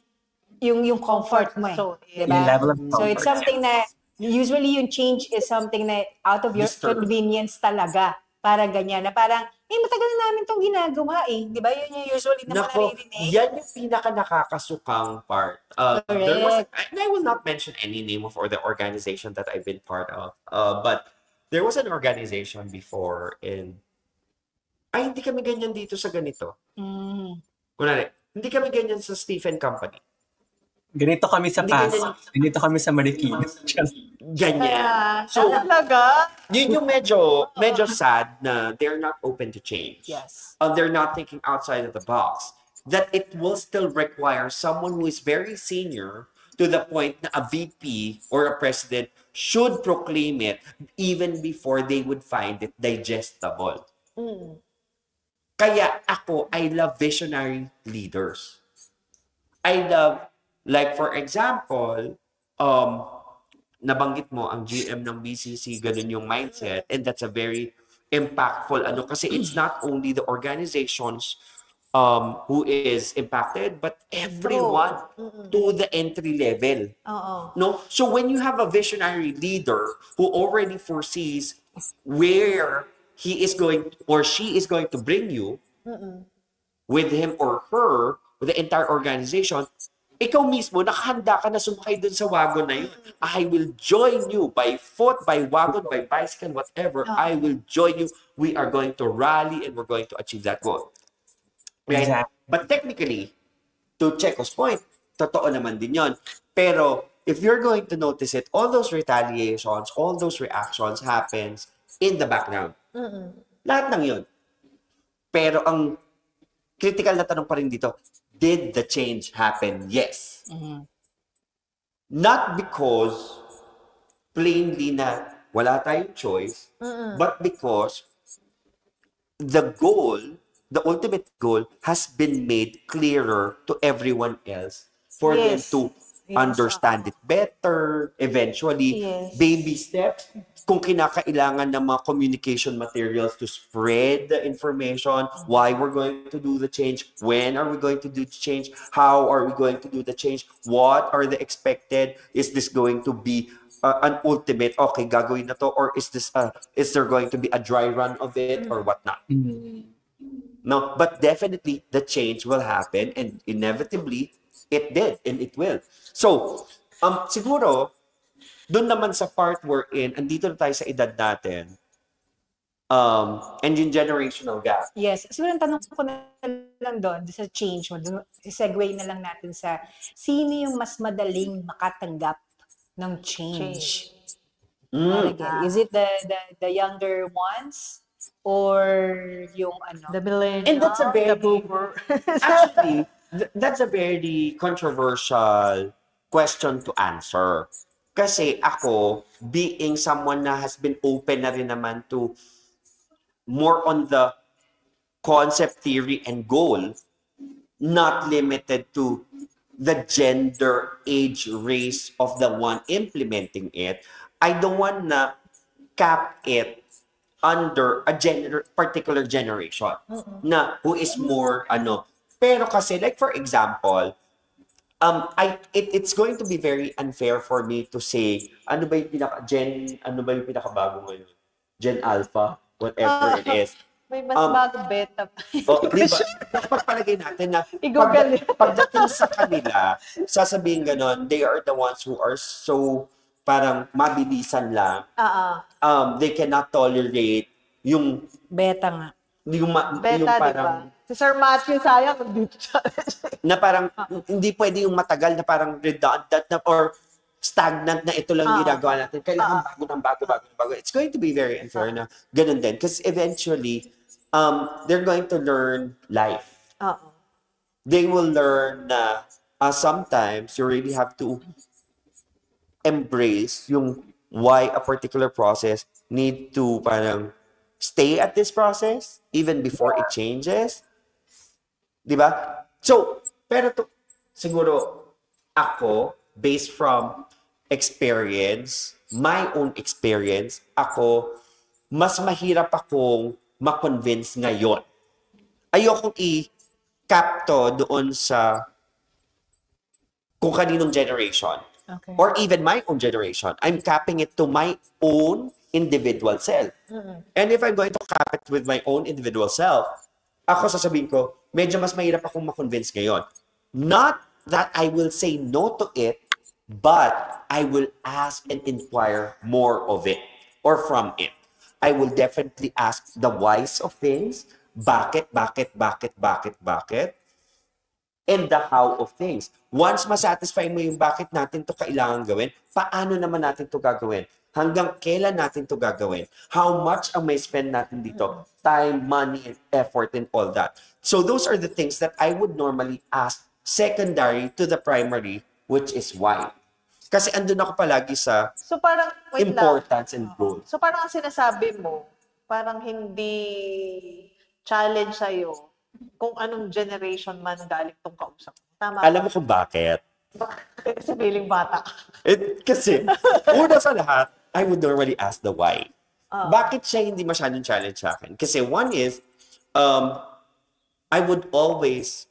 comfort mo eh. So, diba? Yung level of So it's comfort. something na usually yung change is something na out of your convenience talaga. Para ganyan. Na parang, matagal na namin itong ginagawa eh. Di ba? Yun yung usually naman Nako, naririnig. yan yung pinaka-nakakasukang part. There was, and I will not mention any name of or the organization that I've been part of. But there was an organization before and hindi kami ganyan dito sa ganito. Kunwari, hindi kami ganyan sa Stephen Company. Ganito kami sa Hindi past. ganyan. Ganito kami sa Marikina. Ganyan. So, talaga? yun yung medyo sad na they're not open to change. Yes. They're not thinking outside of the box. That it will still require someone who is very senior to the point na a VP or a president should proclaim it even before they would find it digestible. Kaya ako, I love visionary leaders. I love, like for example, nabanggit mo ang GM ng BCC, ganun yung mindset, and that's a very impactful kasi it's not only the organizations who is impacted, but everyone to the entry level. No? So when you have a visionary leader who already foresees where he is going or she is going to bring you with him or her, with the entire organization, ikaw mismo, nakahanda ka na sumakay dun sa wagon na yun. I will join you by foot, by wagon, by bicycle, whatever. I will join you. We are going to rally and we're going to achieve that goal. Right? Exactly. But technically, to Checo's point, totoo naman din yun. Pero if you're going to notice it, all those retaliations, all those reactions happens in the background. Lahat ng yun. Pero ang critical na tanong pa rin dito, did the change happen? Yes. Not because plainly na wala tayong choice, but because the goal, the ultimate goal has been made clearer to everyone else for them Yes. to Yes, understand it better, eventually, Yes. baby steps, kung kinakailangan ng mga communication materials to spread the information, why we're going to do the change, when are we going to do the change, how are we going to do the change, what are the expected, is this going to be an ultimate, okay, gagawin na to, or is there going to be a dry run of it, or whatnot? No, but definitely the change will happen, and inevitably, it did, and it will. So, siguro, doon naman sa part we're in, andito na tayo sa edad natin, and yung generational gap. Yes. Siguro ang tanong ko na lang doon, sa change mo, segue na lang natin sa sino yung mas madaling makatanggap ng change? Again, is it the younger ones? Or yung ano? The millennial, And that's a very, the boomer. actually, that's a very controversial question to answer. Kasi ako, being someone na has been open na rin naman to more on the concept theory and goal, not limited to the gender, age, race of the one implementing it, I don't want na cap it under a particular generation na who is more pero kasi like for example it's going to be very unfair for me to say ano ba yung pinakabago ngayon, Gen Alpha, whatever it is. May mas bago beta. Diba? Dapat palagay natin na I-Google pagdating sa kanila, sasabihin ganon, they are the ones who are so parang mabilisan lang. They cannot tolerate yung beta nga. Yung Beta, parang diba? Si Sir Matthew, sayang, dito siya. na parang hindi pwede yung matagal na parang redundant na or stagnant na ito lang ginagawa natin. Kailangan bago. It's going to be very unfair na ganun din. Because eventually, they're going to learn life. They will learn na sometimes you really have to embrace yung why a particular process need to parang stay at this process even before it changes. Diba? So, pero siguro ako, based from experience, my own experience, ako, mas mahirap akong ma-convince ngayon. Ayokong i-cap to doon sa kung kaninong generation. Okay. Or even my own generation. I'm capping it to my own individual self. And if I'm going to cap it with my own individual self, ako sasabihin ko, medyo mas mahirap akong ma-convince ngayon. Not that I will say no to it, but I will ask and inquire more of it or from it. I will definitely ask the whys of things. Bakit? And the how of things. Once masatisfy mo yung bakit natin to kailangan gawin, paano naman natin to gagawin? Hanggang kailan natin to gagawin? How much ang may spend natin dito? Time, money, and effort, and all that. So those are the things that I would normally ask secondary to the primary, which is why. Kasi andun ako palagi sa So parang, wait importance lang. and goals. So parang ang sinasabi mo, parang hindi challenge sa'yo kung anong generation man galing tong kausap. Tama ba? Alam mo kung bakit? Kasi feeling bata. Kasi, una sa lahat, I would normally ask the why. Bakit siya hindi masyadong challenge sa akin? Kasi one is, I would always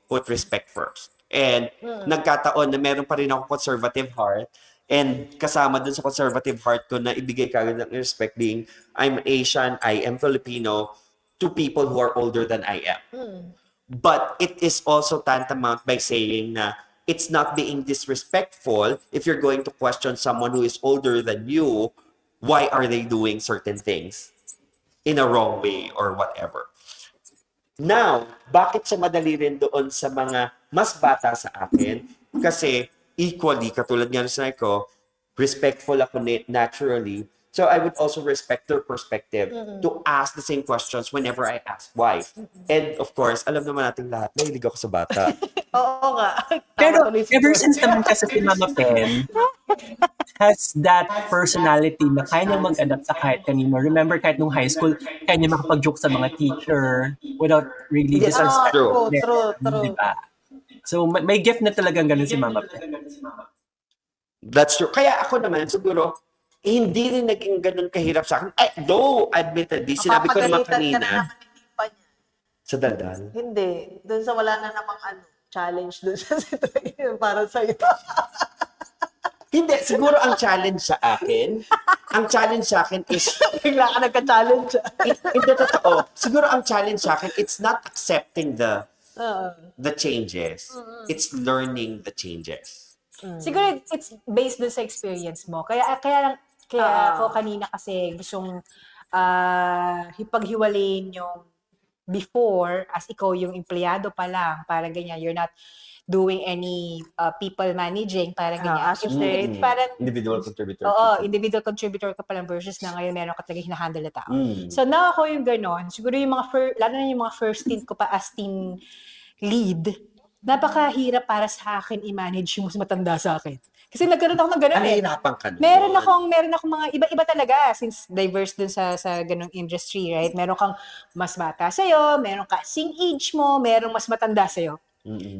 put respect first. And nagkataon na meron pa rin ako conservative heart. And kasama dun sa conservative heart ko na ibigay kagad ng respect being, I'm Asian, I am Filipino, to people who are older than I am. But it is also tantamount by saying na it's not being disrespectful if you're going to question someone who is older than you, why are they doing certain things in a wrong way or whatever. Now, bakit siya madali rin doon sa mga mas bata sa akin? Kasi equally, katulad nga sa ko, respectful ako naturally, So I would also respect their perspective to ask the same questions whenever I ask wife. And of course, alam naman nating lahat, nahilig ako sa bata. Oo nga. Pero Tama tuloy si ever George. since naman kasi si Mama Pen has that personality na kaya niyang mag-adapt sa kahit kanino. Remember, kahit nung high school, kaya niya makapag-joke sa mga teacher without really Yes, Ah, true. true. Diba? So, may gift na talagang ganun si Mama Pen. That's true. Kaya ako naman, siguro, hindi rin naging ganun kahirap sa akin. Though, admittedly, sinabi ko naman Mapapagalitan ka na kanina, naman hindi pa niya. sa daldal. Hindi. Doon sa wala na namang challenge doon sa situation para sa'yo. Hindi, siguro ang challenge sa akin is, Bigla ka nagka-challenge. hindi totoo, siguro ang challenge sa akin, it's not accepting the Oo. changes. It's learning the changes. Siguro it's based dun sa experience mo. Kaya ako kanina kasi gustong hipaghiwalayin yung before as ikaw yung empleyado pa lang, parang ganyan, you're not doing any people managing, parang ganyan. As you said, Parang, Individual contributor. individual contributor ka pa lang versus na ngayon meron ka talagang hinahandle na tao. Mm. So now ako yung ganon, siguro yung mga lalo na yung mga first stint ko pa as team lead, napakahirap para sa akin i-manage yung mas matanda sa akin. Kasi nagkaroon ako ng ganon eh. Nahihirapan ka nun. Meron akong mga iba-iba talaga since diverse dun sa ganung industry, right? Meron kang mas bata sa'yo, meron ka sing age mo, meron mas matanda sa'yo.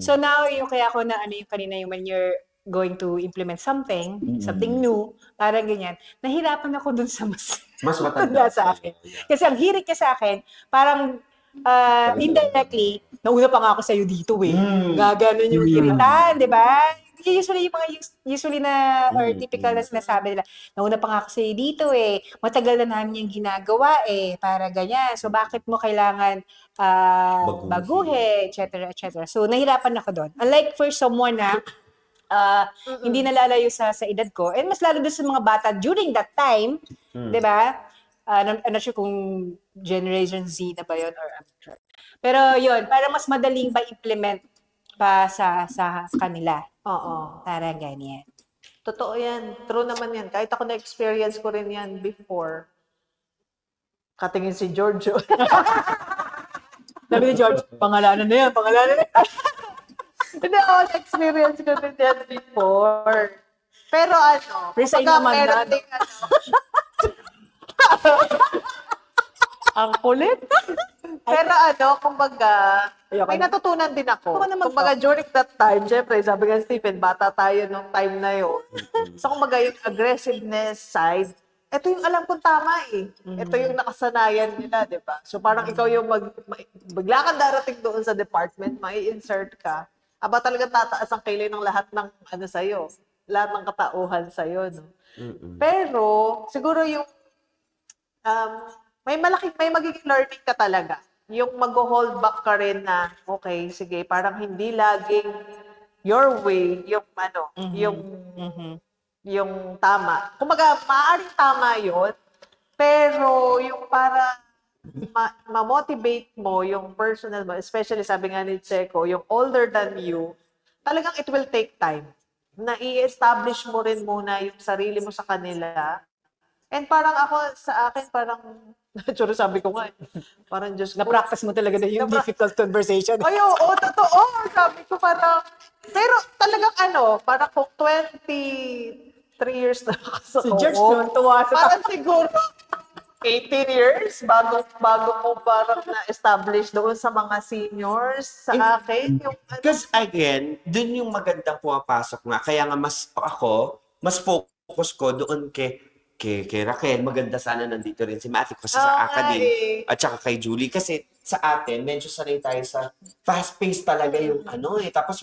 So now, yung kaya ako na yung kanina yung when you're going to implement something new, parang ganyan, nahirapan ako dun sa mas matanda sa akin. Kasi ang hirit niya sa akin, parang indirectly, nauna pa nga ako sa'yo dito eh. Gaganon yung iritan, di ba? Usually, yung mga usually na or typical na sinasabi nila, nauna pa nga ako sa'yo dito eh. Matagal na namin yung ginagawa eh. Para ganyan. So, bakit mo kailangan baguhin, etc., etc. So, nahirapan ako doon. Unlike for someone na hindi nalalayo sa edad ko, and mas lalo doon sa mga bata during that time, di ba? I'm not sure kung Generation Z na ba yun or I'm not sure. Pero yun, para mas madaling pa-implement pa sa kanila. Oo. Parang ganyan. Totoo yan. True naman yan. Kahit ako na-experience ko rin yan before. Katingin si Giorgio. Sabi ni George, pangalanan na yan. Hindi ako na-experience ko rin yan before. Pero Resign kumbaga, naman meron na. ding ang kulit. Pero kumbaga, Ayoko may na. natutunan din ako. Ako naman Kumbaga, during that time, syempre, sabi nga Stephen, bata tayo nung time na yun. So, kumbaga, yung aggressiveness side, ito yung alam kong tama eh. Ito yung nakasanayan nila, di ba? So, parang ikaw yung bigla kang darating doon sa department, may insert ka, aba talaga tataas ang kilay ng lahat ng sa'yo. Lahat ng katauhan sa'yo, no? Pero, siguro yung may magiging learning ka talaga. Yung mag-hold back ka rin na, okay, sige, parang hindi laging your way, yung yung tama. Kumbaga, maaaring tama yun, pero yung para ma-motivate mo yung personal mo, especially sabi nga ni Checo, yung older than you, talagang it will take time na i-establish mo rin muna yung sarili mo sa kanila. And parang sa akin, parang, sure, sabi ko nga, parang Diyos ko. Na-practice mo talaga na yung difficult conversation. Ay, oo, totoo. Sabi ko parang, pero talagang parang kung 23 years na ako sa Si George, tuwa sa parang siguro 18 years bago mo parang na-establish doon sa mga seniors sa akin. Because again, dun yung magandang pumapasok nga. Kaya nga mas focus ko doon kay Raquel. Maganda sana nandito rin si Matthew kasi sa academy at saka kay Julie. Kasi sa atin, medyo sanay tayo sa fast-paced talaga yung Tapos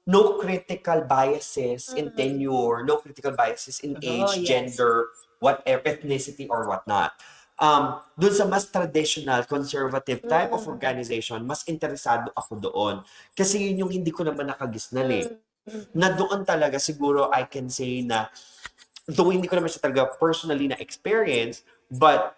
no critical biases in tenure, no critical biases in age, gender, whatever, ethnicity or whatnot. Doon sa mas traditional, conservative type of organization, mas interesado ako doon. Kasi yun yung hindi ko naman nakagisnan eh. Na doon talaga siguro I can say na, though hindi ko naman siya talaga personally na experience, but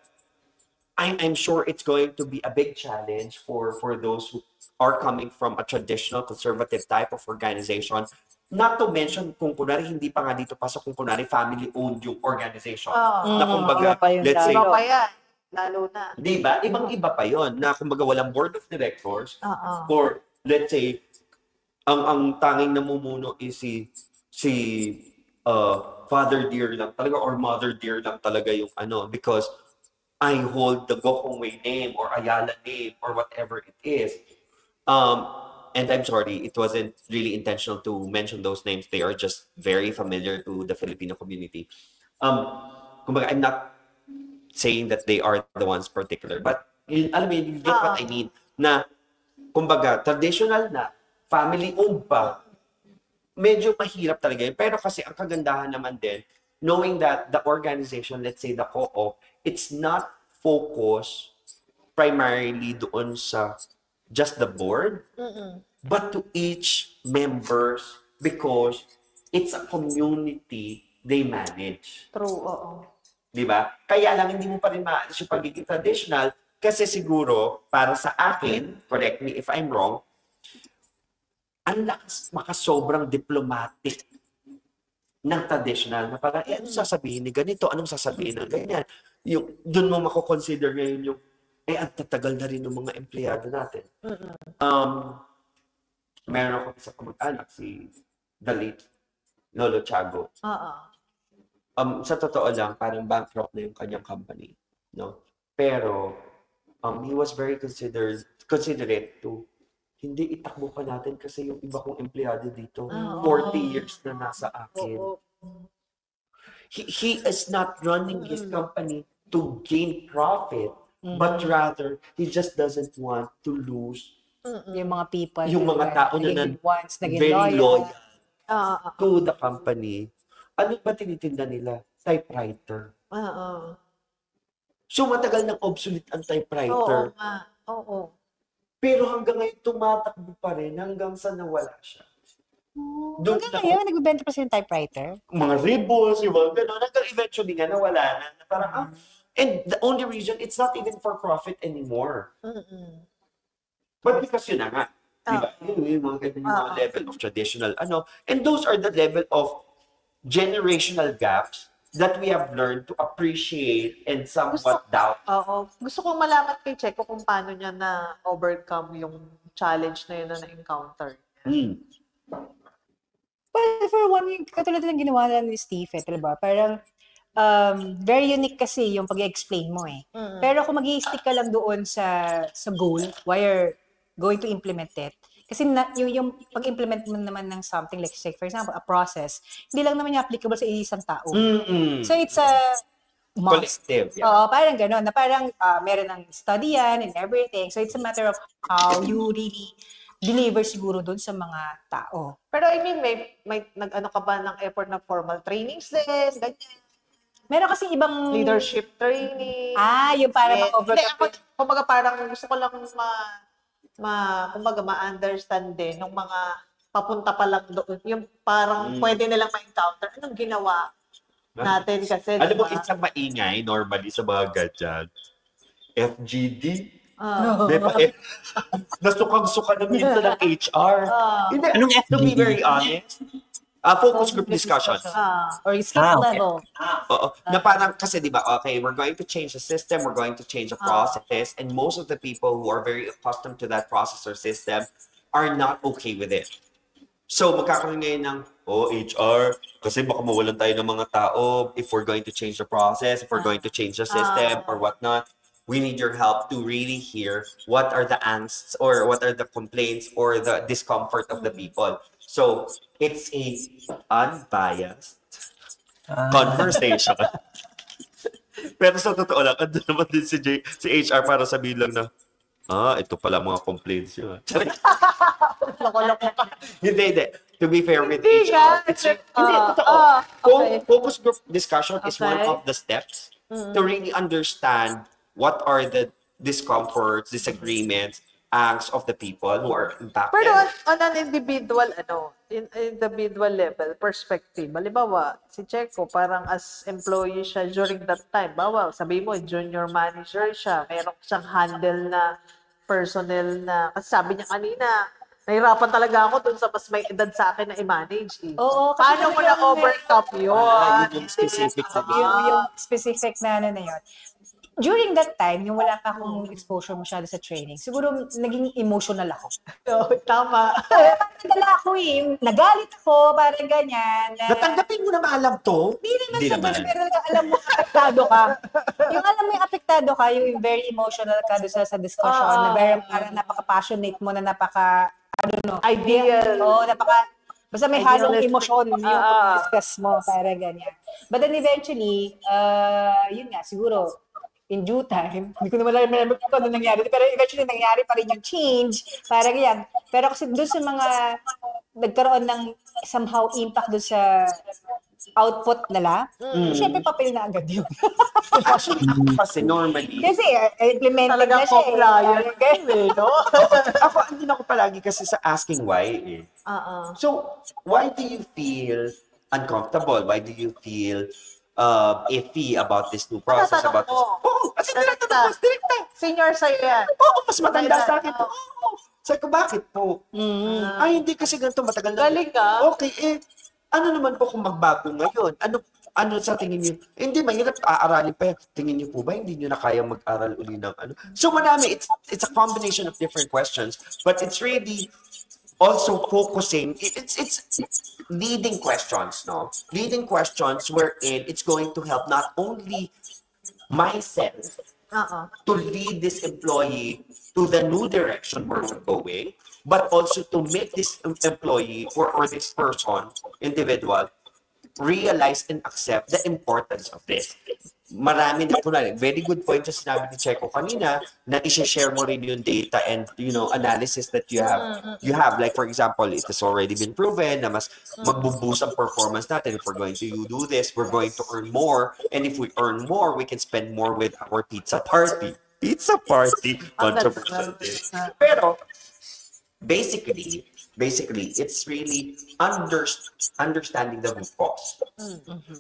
I'm sure it's going to be a big challenge for those who are coming from a traditional conservative type of organization not to mention kung kunwari hindi pa nga dito pasok kung kunwari family-owned yung organization. Oo. Na kumbaga, Iba pa yun let's say, Iba pa yan. Lalo na. di ba? Ibang-iba pa yon na kumbaga walang board of directors Oo. or let's say, ang tanging namumuno is si father dear lang talaga or mother dear lang talaga yung because I hold the Gokongwei name or Ayala name or whatever it is. And I'm sorry, it wasn't really intentional to mention those names. They are just very familiar to the Filipino community. Kumbaga, I'm not saying that they are the ones particular, but alam mo yun, you get what I mean, na kumbaga, traditional na, family-owned pa, medyo mahirap talaga yun. Pero kasi ang kagandahan naman din, knowing that the organization, let's say the co-op, it's not focused primarily doon sa just the board, but to each members because it's a community they manage. True, oo. Di ba? Kaya lang hindi mo pa rin maalis yung pagiging traditional kasi siguro, para sa akin, correct me if I'm wrong, ang lakas makasobrang diplomatic ng traditional na parang, anong sasabihin ni ganito? Anong sasabihin ng ganyan? Yung, doon mo mako-consider ngayon yung, ang tatagal na rin ng mga empleyado natin. Meron ako sa kamag-anak, si the late Lolo Tiago. Oo. Sa totoo lang, parang bankrupt na yung kanyang company. No? Pero, he was very considerate to hindi itakbo pa natin kasi yung iba kong empleyado dito, 40 years na nasa akin. He is not running his company to gain profit, but rather, he just doesn't want to lose Yung mga people. yung mga tao na very loyal to the company. Ano ba tinitinda nila? Typewriter. Oo. So, matagal nang obsolete ang typewriter. Oo nga. Oo. Pero hanggang ngayon, tumatakbo pa rin hanggang sa nawala siya. Doon Hanggang ngayon, nagbibenta pa siya ng typewriter? mga ribbons, yung mga gano'n, hanggang eventually nga nawala na. Parang, and the only reason, it's not even for profit anymore. But because yun na nga, diba? Yung mga ganyan, yung mga level of traditional, and those are the level of generational gaps that we have learned to appreciate and somewhat doubt. Oo. Gusto kong malaman kay Checo kung paano niya na-overcome yung challenge na yun na na-encounter. Well, for one, katulad ng ginawa nila ni Steve, diba? Parang, very unique kasi yung pag-explain mo eh. Pero kung mag-i-stick ka lang doon sa goal, while you're going to implement it, kasi yung pag-implement mo naman ng something like, say, for example, a process, hindi lang naman yung applicable sa isang tao. So it's a must. Collective. Yeah. Oo, parang gano'n, na parang meron ng study yan and everything. So it's a matter of how you really deliver siguro doon sa mga tao. Pero I mean, may nag-ano ka ba ng effort na formal trainings din? Ganyan. Meron kasi ibang Leadership training. yung para Hindi, ma-overcome. kumbaga parang gusto ko lang kumbaga ma-understand din ng mga papunta pa lang doon. Yung parang pwede nilang ma-encounter. Anong ginawa natin kasi? Alam mo, diba? isang maingay normally sa mga ganyan. FGD. Diba? Nasukang-suka na minsan ng HR. Hindi, Anong to be FGD? very honest, focus group discussion. Or skill okay. level. Oo. Na parang kasi di ba, okay, we're going to change the system, we're going to change the process, and most of the people who are very accustomed to that process or system are not okay with it. So, magkakaroon ngayon ng, HR, kasi baka mawalan tayo ng mga tao if we're going to change the process, if we're going to change the system or whatnot. We need your help to really hear what are the angsts or what are the complaints or the discomfort of the people. So, it's a unbiased conversation. Pero sa totoo lang, ando naman din si HR para sabihin lang na, ito pala mga complaints yun. Loko-loko ka. Hindi. To be fair with Hindi HR, nga. hindi, totoo. Okay. Focus group discussion is one Okay. of the steps to really understand what are the discomforts, disagreements, angst of the people who are impacted. Pero on an individual level perspective, halimbawa, si Checo, parang as employee siya during that time, bawa, sabi mo, junior manager siya, meron siyang handle na personnel na, kasi sabi niya kanina, Nahirapan talaga ako dun sa mas may edad sa akin na i-manage. Eh. Oo, kasi Paano mo talagang na-overcome yun? Yun yung specific na yung specific na ano na yun. During that time, yung wala pa akong exposure masyado sa training, siguro naging emotional ako. Tama. Nadala ako eh. Yung nagalit ako, parang ganyan. Natanggapin mo na maalam to? Hindi naman sa pero alam mo, apektado ka. Yung alam mo yung apektado ka, yung very emotional ka doon sa discussion, na very, parang napaka-passionate mo, na Ideal. Oo, basta may halong Idealistic. emosyon yung discuss mo, parang ganyan. But then eventually, yun nga, siguro, in due time, hindi ko naman remember kung ano nangyari, pero eventually nangyari pa rin yung change, parang yan. Pero kasi doon sa mga nagkaroon ng somehow impact doon sa output nila, syempre papel na agad yun. Kasi normally, Kasi implemented Talagang na siya. compliant. No? ako, andun ako palagi kasi sa asking why eh. So, why do you feel uncomfortable? Why do you feel iffy about this new process? Tinatanong About this? mo. Oo, kasi tinatanong ko, direkta. Senior sa'yo yan. Oo, mas matanda Kailan? sa akin. Oo. Sabi ko, bakit po? Ay, hindi kasi ganito, matagal na. Galing ka. Okay, ano naman po kung magbago ngayon? Ano sa tingin niyo? Hindi, mahirap aaralin pa yan. Tingin niyo po ba, hindi niyo na kaya mag-aral uli ng ano? So, marami, it's a combination of different questions, but it's really also focusing, it's leading questions, no? Leading questions wherein it's going to help not only myself to lead this employee to the new direction where we're going, but also to make this employee or this person, individual, realize and accept the importance of this. Marami na po na. Very good point yung sinabi ni Checo kanina na i-share mo rin yung data and analysis that you have. You have, like for example, it has already been proven na mas magbuboost ang performance natin. If we're going to do this, we're going to earn more. And if we earn more, we can spend more with our pizza party. Pizza party. Controversial din. Pero, basically, it's really understanding the root cause.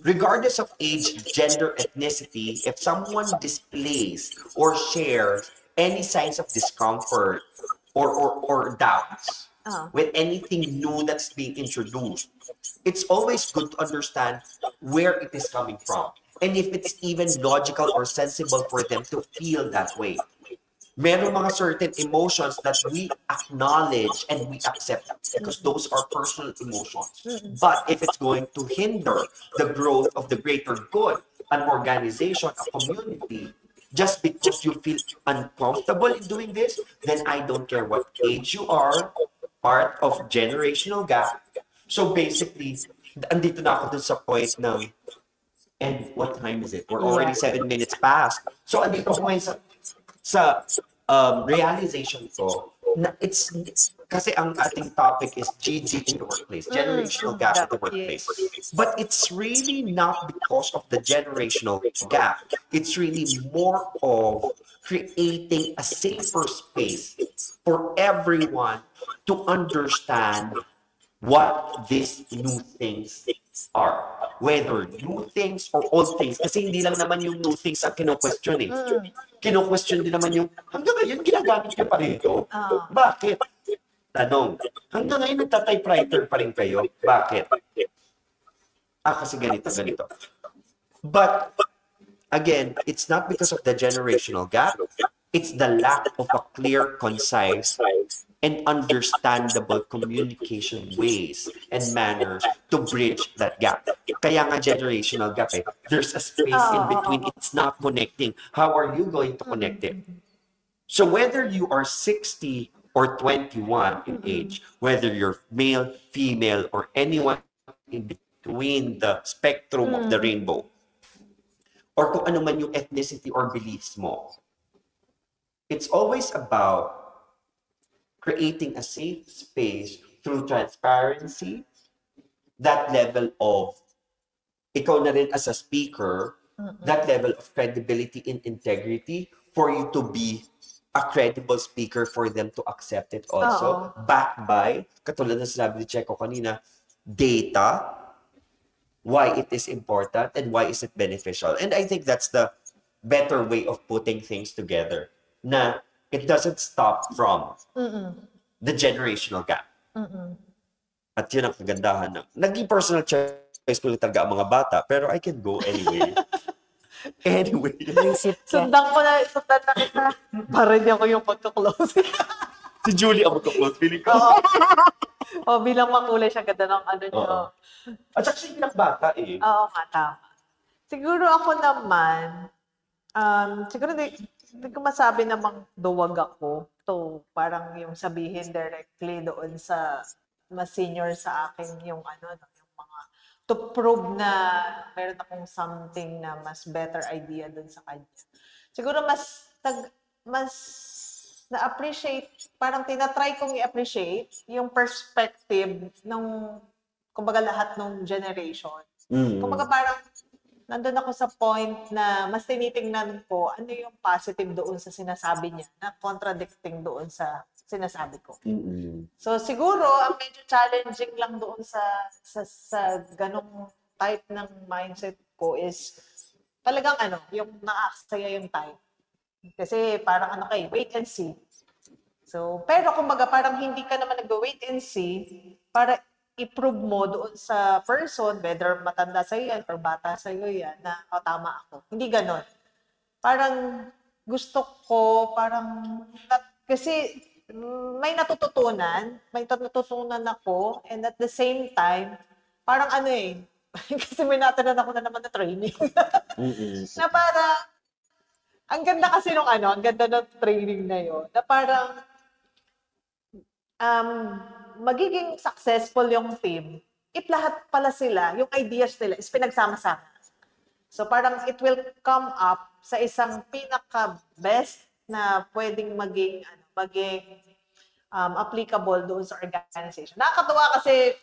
Regardless of age, gender, ethnicity, if someone displays or shares any signs of discomfort or doubts with anything new that's being introduced, it's always good to understand where it is coming from and if it's even logical or sensible for them to feel that way. Meron mga certain emotions that we acknowledge and we accept because those are personal emotions. But if it's going to hinder the growth of the greater good, an organization, a community, just because you feel uncomfortable in doing this, then I don't care what age you are, part of generational gap. So basically, andito na ako dun sa point ng, and what time is it? We're already 7 minutes past. So andito ako ngayon sa realization ko na it's kasi ang ating topic is GG in the workplace, generational gap in the workplace. But it's really not because of the generational gap. It's really more of creating a safer space for everyone to understand what these new things are. Whether new things or old things. Kasi hindi lang naman yung new things ang kino-question eh. Kino-question din naman yung, hanggang ngayon ginagamit niyo pa rin ito. Bakit? Tanong, hanggang ngayon nagta-typewriter pa rin kayo. Bakit? Kasi ganito. But, again, it's not because of the generational gap. It's the lack of a clear, concise, and understandable communication ways and manners to bridge that gap. Kaya nga generational gap eh. There's a space in between. It's not connecting. How are you going to connect it? So whether you are 60 or 21 in age, whether you're male, female, or anyone in between the spectrum of the rainbow, or kung ano man yung ethnicity or beliefs mo, it's always about creating a safe space through transparency, that level of, ikaw na rin as a speaker, that level of credibility and integrity for you to be a credible speaker for them to accept it also. Backed by, katulad na sinabi ni Checo kanina, data, why it is important and why is it beneficial. And I think that's the better way of putting things together. Na it doesn't stop from the generational gap. At yun ang kagandahan na naging personal choice ko talaga ang mga bata, pero I can go anyway. Anyway. Sundan na kita. Para hindi ako yung pagka-close. Si Julie ang magka-close. Feeling ko. Bilang makulay siya, ganda ng ano niyo. At saka siya yung bata eh. Oo nga, tama. Siguro ako naman, siguro hindi ko masabi namang duwag ako. To parang yung sabihin directly doon sa mas senior sa akin yung yung mga to prove na meron akong something na mas better idea doon sa kanya. Siguro mas na-appreciate, parang tinatry kong i-appreciate yung perspective ng kumbaga lahat ng generation. Kumbaga parang nandun ako sa point na mas tinitingnan ko ano yung positive doon sa sinasabi niya na contradicting doon sa sinasabi ko. So siguro ang medyo challenging lang doon sa ganong type ng mindset ko is talagang yung nakakasaya yung time. Kasi parang wait and see. So pero kumbaga parang hindi ka naman nag-wait and see para i-prove mo doon sa person, whether matanda sa'yo yan or bata sa'yo yan, na tama ako. Hindi ganon. Parang gusto ko, kasi may natututunan ako, and at the same time, parang kasi may natanan ako na naman na training. Na parang, ang ganda kasi ang ganda ng training na yun, na parang, magiging successful yung team if lahat pala sila, yung ideas nila is pinagsama-sama. So parang it will come up sa isang pinaka-best na pwedeng maging applicable doon sa organization. Nakakatuwa kasi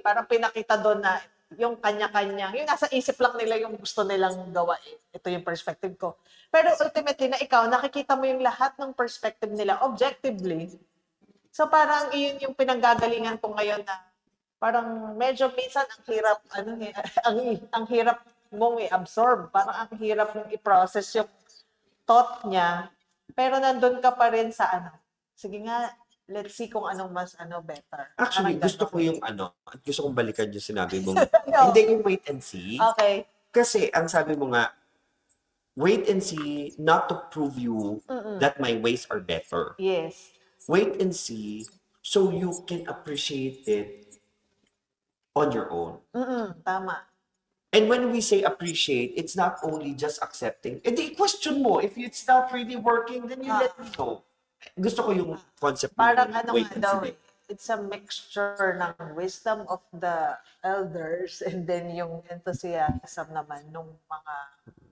parang pinakita doon na yung kanya-kanya, yung nasa isip lang nila yung gusto nilang gawain. Ito yung perspective ko. Pero ultimately na ikaw, nakikita mo yung lahat ng perspective nila objectively. So parang iyon yung pinanggagalingan ko ngayon na parang medyo minsan ang hirap ang hirap mong i-absorb, parang ang hirap mong i-process yung thought niya. Pero nandun ka pa rin sa sige nga, let's see kung anong mas better. Actually, gusto ko yung gusto kong balikan yung sinabi mo. Hindi yung wait and see. Okay. Kasi ang sabi mo nga, wait and see not to prove you that my ways are better. Yes. Wait and see so you can appreciate it on your own. Tama. And when we say appreciate, it's not only just accepting. And the question mo, if it's not really working, then you let me go. Gusto ko yung concept. Parang wait and see. It's a mixture ng wisdom of the elders and then yung enthusiasm naman ng mga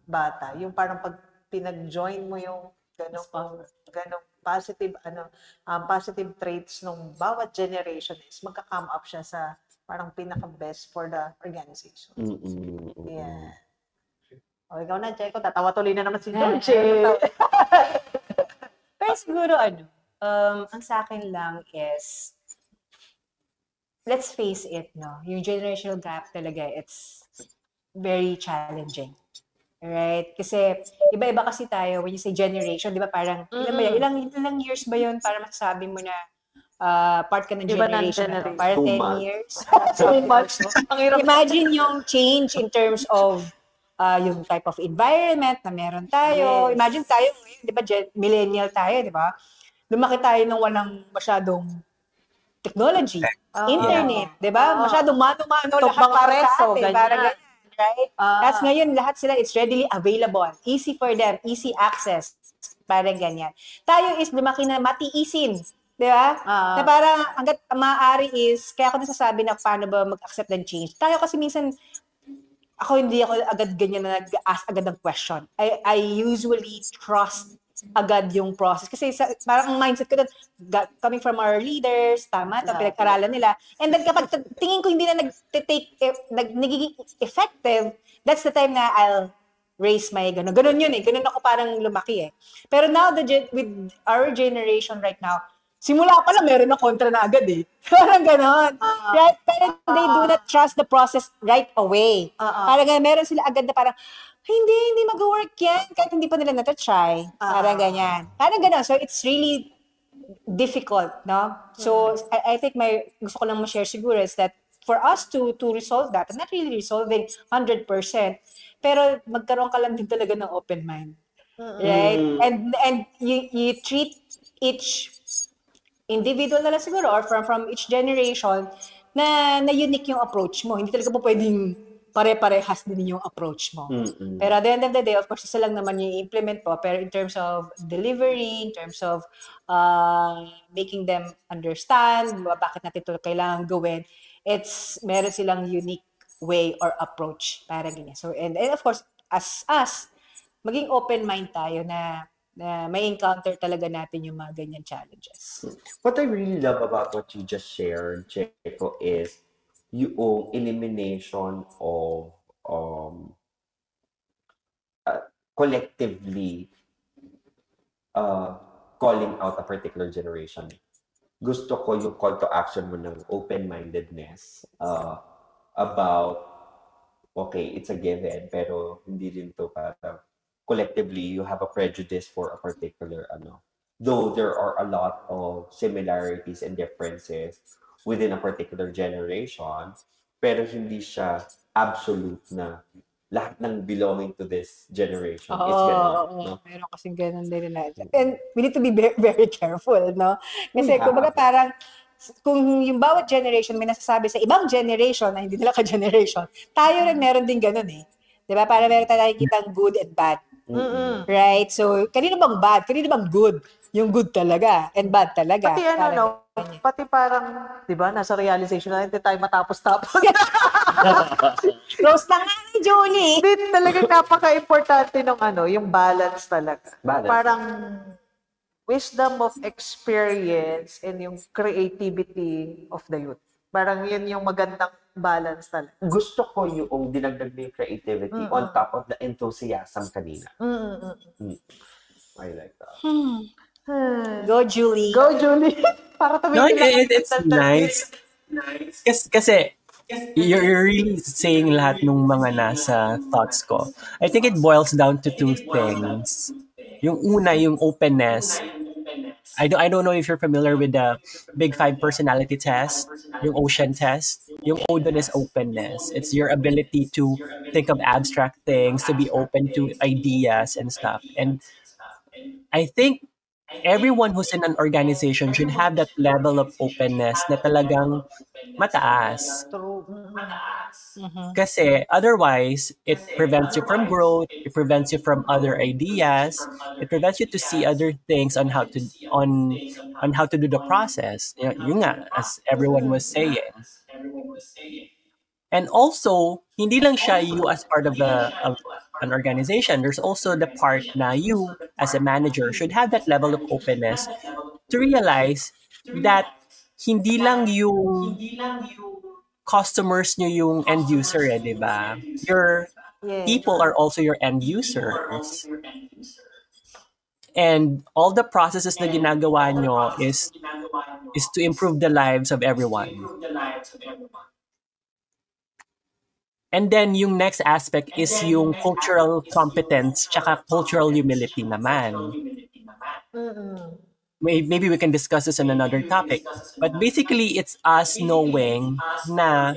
bata. Yung parang pag pinag-join mo yung ganong positive traits ng bawat generation is magka-come up siya sa parang pinaka-best for the organization. Yeah. O, ikaw na, Checo. Tatawa tuloy na naman si George. Pero siguro ang sa akin lang is, let's face it, no? Yung generational gap talaga, it's very challenging. Right? Kasi iba-iba kasi tayo when you say generation, 'di ba? Parang ilang years ba 'yon para masasabi mo na part ka ng generation na to? Parang 10 years. So much. Imagine yung change in terms of yung type of environment na meron tayo. Yes. Imagine tayo ngayon, 'di ba? Millennial tayo, 'di ba? Lumaki tayo nung walang masyadong technology, internet, 'di ba? Masyadong mano-mano lahat para sa atin, para ganyan. Right? Tapos ngayon, lahat sila, it's readily available. Easy for them, easy access. Parang ganyan. Tayo is lumaki na matiisin. Di ba? Na parang hanggat maaari is, kaya ako nasasabi na paano ba mag-accept ng change. Tayo kasi minsan, hindi ako agad ganyan na nag-ask agad ng question. I usually trust agad yung process. Kasi parang ang mindset ko doon, coming from our leaders, tama, pinag-aralan nila. And then kapag tingin ko hindi na nagiging effective, that's the time na I'll raise my gano'n. Gano'n yun eh. Gano'n ako parang lumaki eh. Pero now, with our generation right now, simula pa lang meron na kontra na agad eh. Parang gano'n. Right? Pero they do not trust the process right away. Parang meron sila agad na parang, hindi mag-work yan. Kahit hindi pa nila natatry. Parang ganyan. Parang gano'n. So, it's really difficult, no? So, I think gusto ko lang ma-share siguro is that for us to resolve that, and not really resolving 100%, pero magkaroon ka lang din talaga ng open mind. Right? And you treat each individual na lang siguro or from each generation na unique yung approach mo. Hindi talaga po pwedeng pare-parehas din yung approach mo. Pero at the end of the day, of course, isa lang naman yung implement po. Pero in terms of delivery, in terms of making them understand bakit natin ito kailangan gawin, meron silang unique way or approach para ganyan. So, and of course, as us, maging open mind tayo na may encounter talaga natin yung mga ganyan challenges. What I really love about what you just shared, Checo, is yung elimination of collectively calling out a particular generation. Gusto ko yung call to action mo ng open-mindedness about, okay, it's a given, pero hindi rin to para collectively you have a prejudice for a particular though there are a lot of similarities and differences within a particular generation, pero hindi siya absolute na lahat ng belonging to this generation is gano'n. No? Meron kasing gano'n din na. And we need to be very, very careful, no? Kasi kumbaga parang kung yung bawat generation may nasasabi sa ibang generation na hindi nila ka-generation, tayo rin meron din gano'n eh. Diba? Para meron tayo nakikitang good and bad. Right? So, kanino bang bad? Kanino bang good? Yung good talaga and bad talaga. Pati pati parang, di ba, nasa realization na hindi tayo matapos-tapos. Close na nga ni Julie. Hindi talaga napaka-importante ng yung balance talaga. Parang wisdom of experience and yung creativity of the youth. Parang yun yung magandang balance talaga. Gusto ko yung dinagdag na yung creativity on top of the enthusiasm kanina. I like that. Go, Julie. Go, Julie. Para it's nice. Kasi you're really saying lahat ng mga nasa thoughts ko. I think it boils down to two things. Yung una, yung openness. I don't know if you're familiar with the Big Five personality test, yung Ocean test. Yung O dun is openness. It's your ability to think of abstract things, to be open to ideas and stuff. And I think everyone who's in an organization should have that level of openness na talagang mataas. Kasi otherwise, it prevents you from growth, it prevents you from other ideas, it prevents you to see other things on how to do the process. Yun nga, as everyone was saying. And also, hindi lang siya you as part of an organization. There's also the part na you as a manager should have that level of openness to realize that hindi lang yung customers nyo yung end user, di ba? Your people are also your end users. And all the processes na ginagawa nyo is to improve the lives of everyone. And then yung next aspect is yung cultural competence tsaka cultural humility naman. Maybe we can discuss this in another topic. But basically, it's us knowing na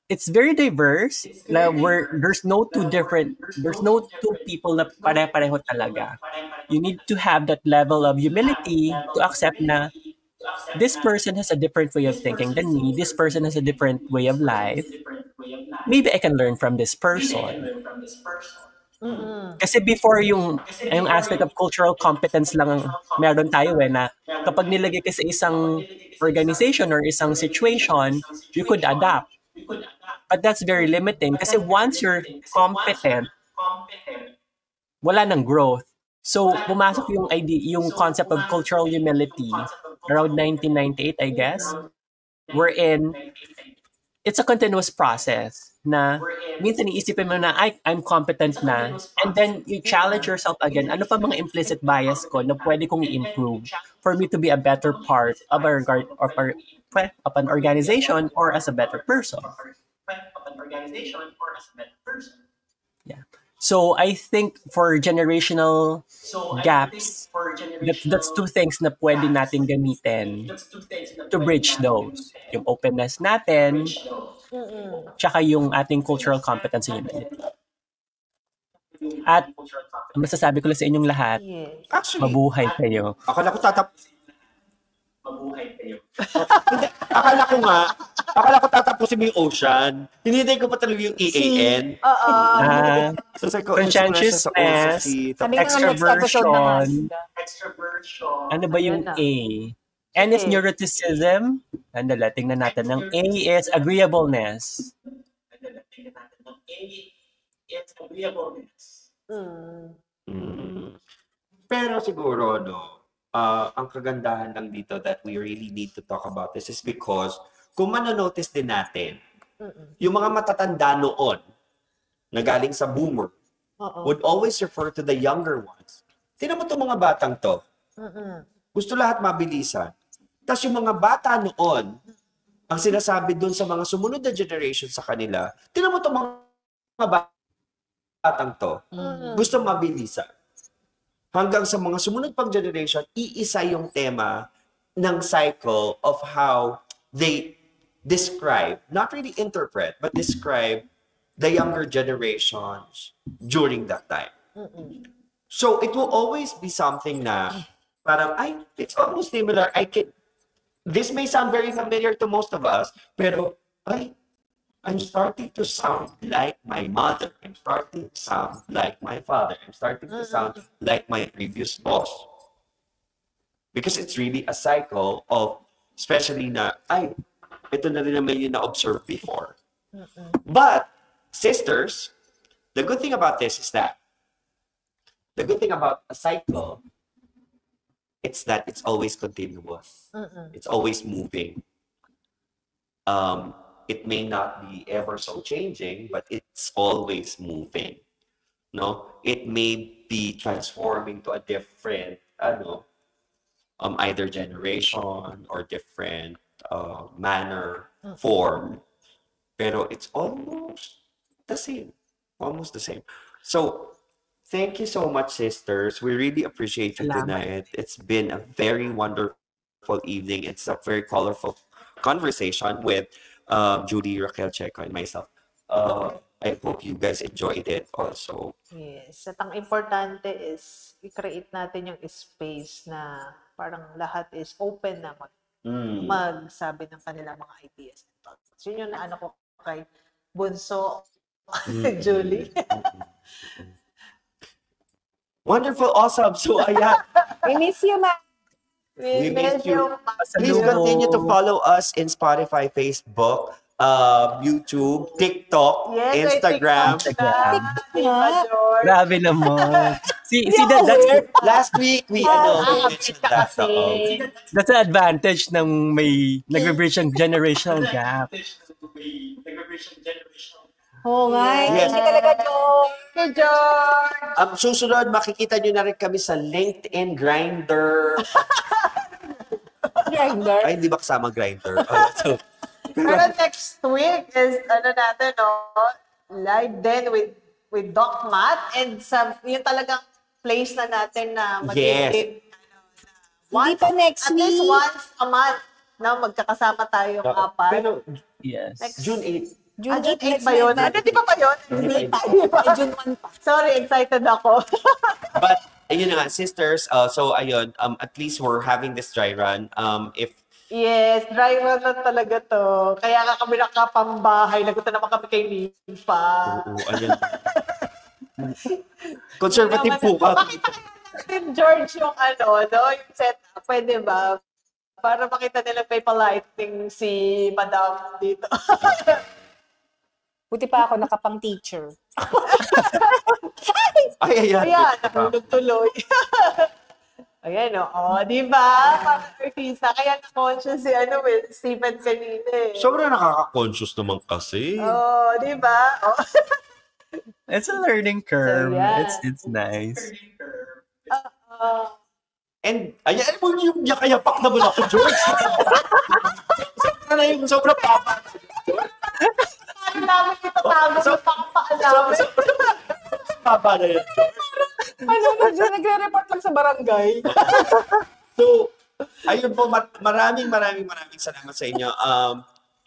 it's very diverse. There's no two people na pare-pareho talaga. You need to have that level of humility to accept na this person has a different way of thinking than me. This person has a different way of life. Maybe I can learn from this person. Kasi before yung aspect of cultural competence lang meron tayo na kapag nilagay ka sa isang organization or isang situation, you could adapt. But that's very limiting kasi once you're competent, wala nang growth. So, pumasok yung concept of cultural humility around 1998, I guess, wherein it's a continuous process na minsan iisipin mo na, I'm competent na, and then you challenge yourself again, ano pa mga implicit bias ko na pwede kong i-improve for me to be a better part of an organization or as a better person. Yeah. So I think for generational gaps, that's two things na pwede natin gamitin to bridge those. Yung openness natin, tsaka yung ating cultural competence and humility. At masasabi ko lang sa inyong lahat, Actually, mabuhay kayo. akala ko tatapusin mo yung ocean. Hinihintay ko pa talaga yung EAN. So, sabi ko, Conscientiousness, Sabi nga next episode na extroversion. Ano ba yung A? N is neuroticism. Andala, tingnan natin. Ang A is agreeableness. Pero siguro, ang kagandahan lang dito that we really need to talk about this is because kung manonotice din natin, yung mga matatanda noon na galing sa boomer would always refer to the younger ones. Tingnan mo itong mga batang to. Gusto lahat mabilisan. Tapos yung mga bata noon, ang sinasabi dun sa mga sumunod na generation sa kanila, tingnan mo itong mga batang to. Gusto mabilisan. Hanggang sa mga sumunod pang generation, iisa yung tema ng cycle of how they describe, not really interpret, but describe the younger generations during that time. So it will always be something na parang, it's almost similar. This may sound very familiar to most of us, pero I'm starting to sound like my mother. I'm starting to sound like my father. I'm starting to sound like my previous boss. Because it's really a cycle of, especially na, ito na rin naman yung na-observe before. But, sisters, the good thing about this is that, the good thing about a cycle, it's that it's always continuous. It's always moving. It may not be ever so changing, but it's always moving. No, it may be transforming to a different, either generation or different manner, form. Pero it's almost the same. Almost the same. So, thank you so much, sisters. We really appreciate you tonight. It's been a very wonderful evening. It's a very colorful conversation with Judy, Raquel Checo, and myself. I hope you guys enjoyed it also. Yes. At ang importante is i-create natin yung space na parang lahat is open na magsabi ng kanilang mga ideas. So yun yung naano ko kay Bunso, Julie. Wonderful, awesome. So, ayan. We miss you, ma. We miss you. Please continue to follow us in Spotify, Facebook, YouTube, TikTok, Instagram. Grabe naman. That's Last week we mentioned that. That's the advantage ng may nag-bridge ang generational gap. Oo nga. Yes. Hindi talaga, George! Susunod, makikita nyo na rin kami sa LinkedIn, Grindr. Grindr? Ay, hindi ba kasama Grindr? Pero next week is, live din with Doc Matt and yung talagang place na natin na magiging, Hindi pa next at least week. once a month na magkakasama tayo apat. Pero, Yes. June 8. June 8 June 8 ba yun? Di ba yun? Hindi pa. June 1 pa. Sorry, excited ako. But, ayun na nga, sisters, so ayun, at least we're having this dry run. Yes, dry run na talaga to. Kaya nga kami nakapambahay. Nagutan naman kami kay Nifa. Oo, ayun. Conservative po ka. Makita kaya natin, George, yung yung setup. Pwede ba? Para makita nila may palighting si Madam dito. Buti pa ako nakapang teacher. Ayan. Ayan, nahulog tuloy. Ayan, di ba? Parang artista. Kaya na-conscious si Stephen kanina eh. Sobrang nakaka-conscious naman kasi. Di ba? It's a learning curve. So, yeah. It's nice. And, ayan mo yung yakayapak naman ako, George. Sobrang papa. Ang dami kita tago sa pangpaalam. Baba na yun. Nagre-report lang sa barangay. So, ayun po, maraming salamat sa inyo.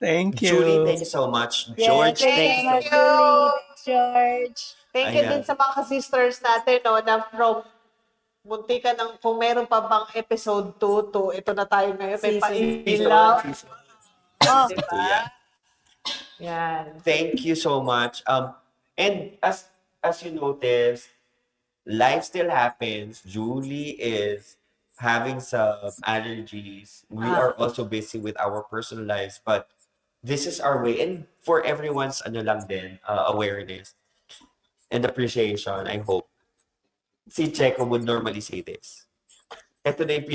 Thank you. Julie, thank you so much. George, thank you. Thank you. George. Thank you Ayan. din sa mga sisters natin, no, na from muntika ng, kung meron pa bang episode 2 to ito na tayo ngayon. May pailaw. Oh, So, yeah. yan. Thank you so much. And as you notice, life still happens. Julie is having some allergies. We are also busy with our personal lives, but this is our way. And for everyone's awareness and appreciation, I hope. Si Checo would normally say this. Ito na yung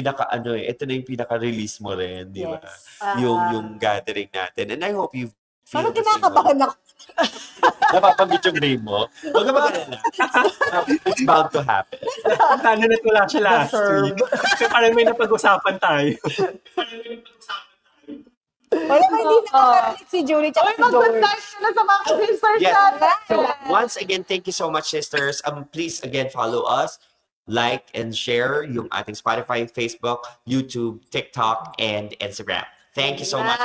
pinaka-release mo rin, di ba? Yes. Yung gathering natin. And I hope you feel Parang the same way. kinakabahan ako. Napapagit yung name mo. Huwag ka mag-alala. It's bound to happen. Paano na wala siya last week? Kasi parang may napag-usapan tayo. Wala ba hindi nakakarinig si Julie tsaka si Mag-good George? night na sa mga sisters Yes. natin. So, once again, thank you so much, sisters. Please, again, follow us. Like and share yung ating Spotify, Facebook, YouTube, TikTok, and Instagram. Thank you so much.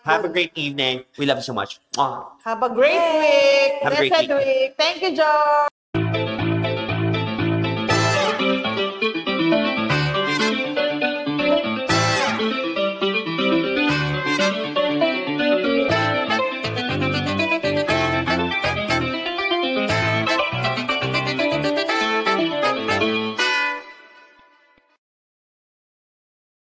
Have a great evening. We love you so much. Mwah. Have a great week. Have a great Blessed week. week. Thank you, George.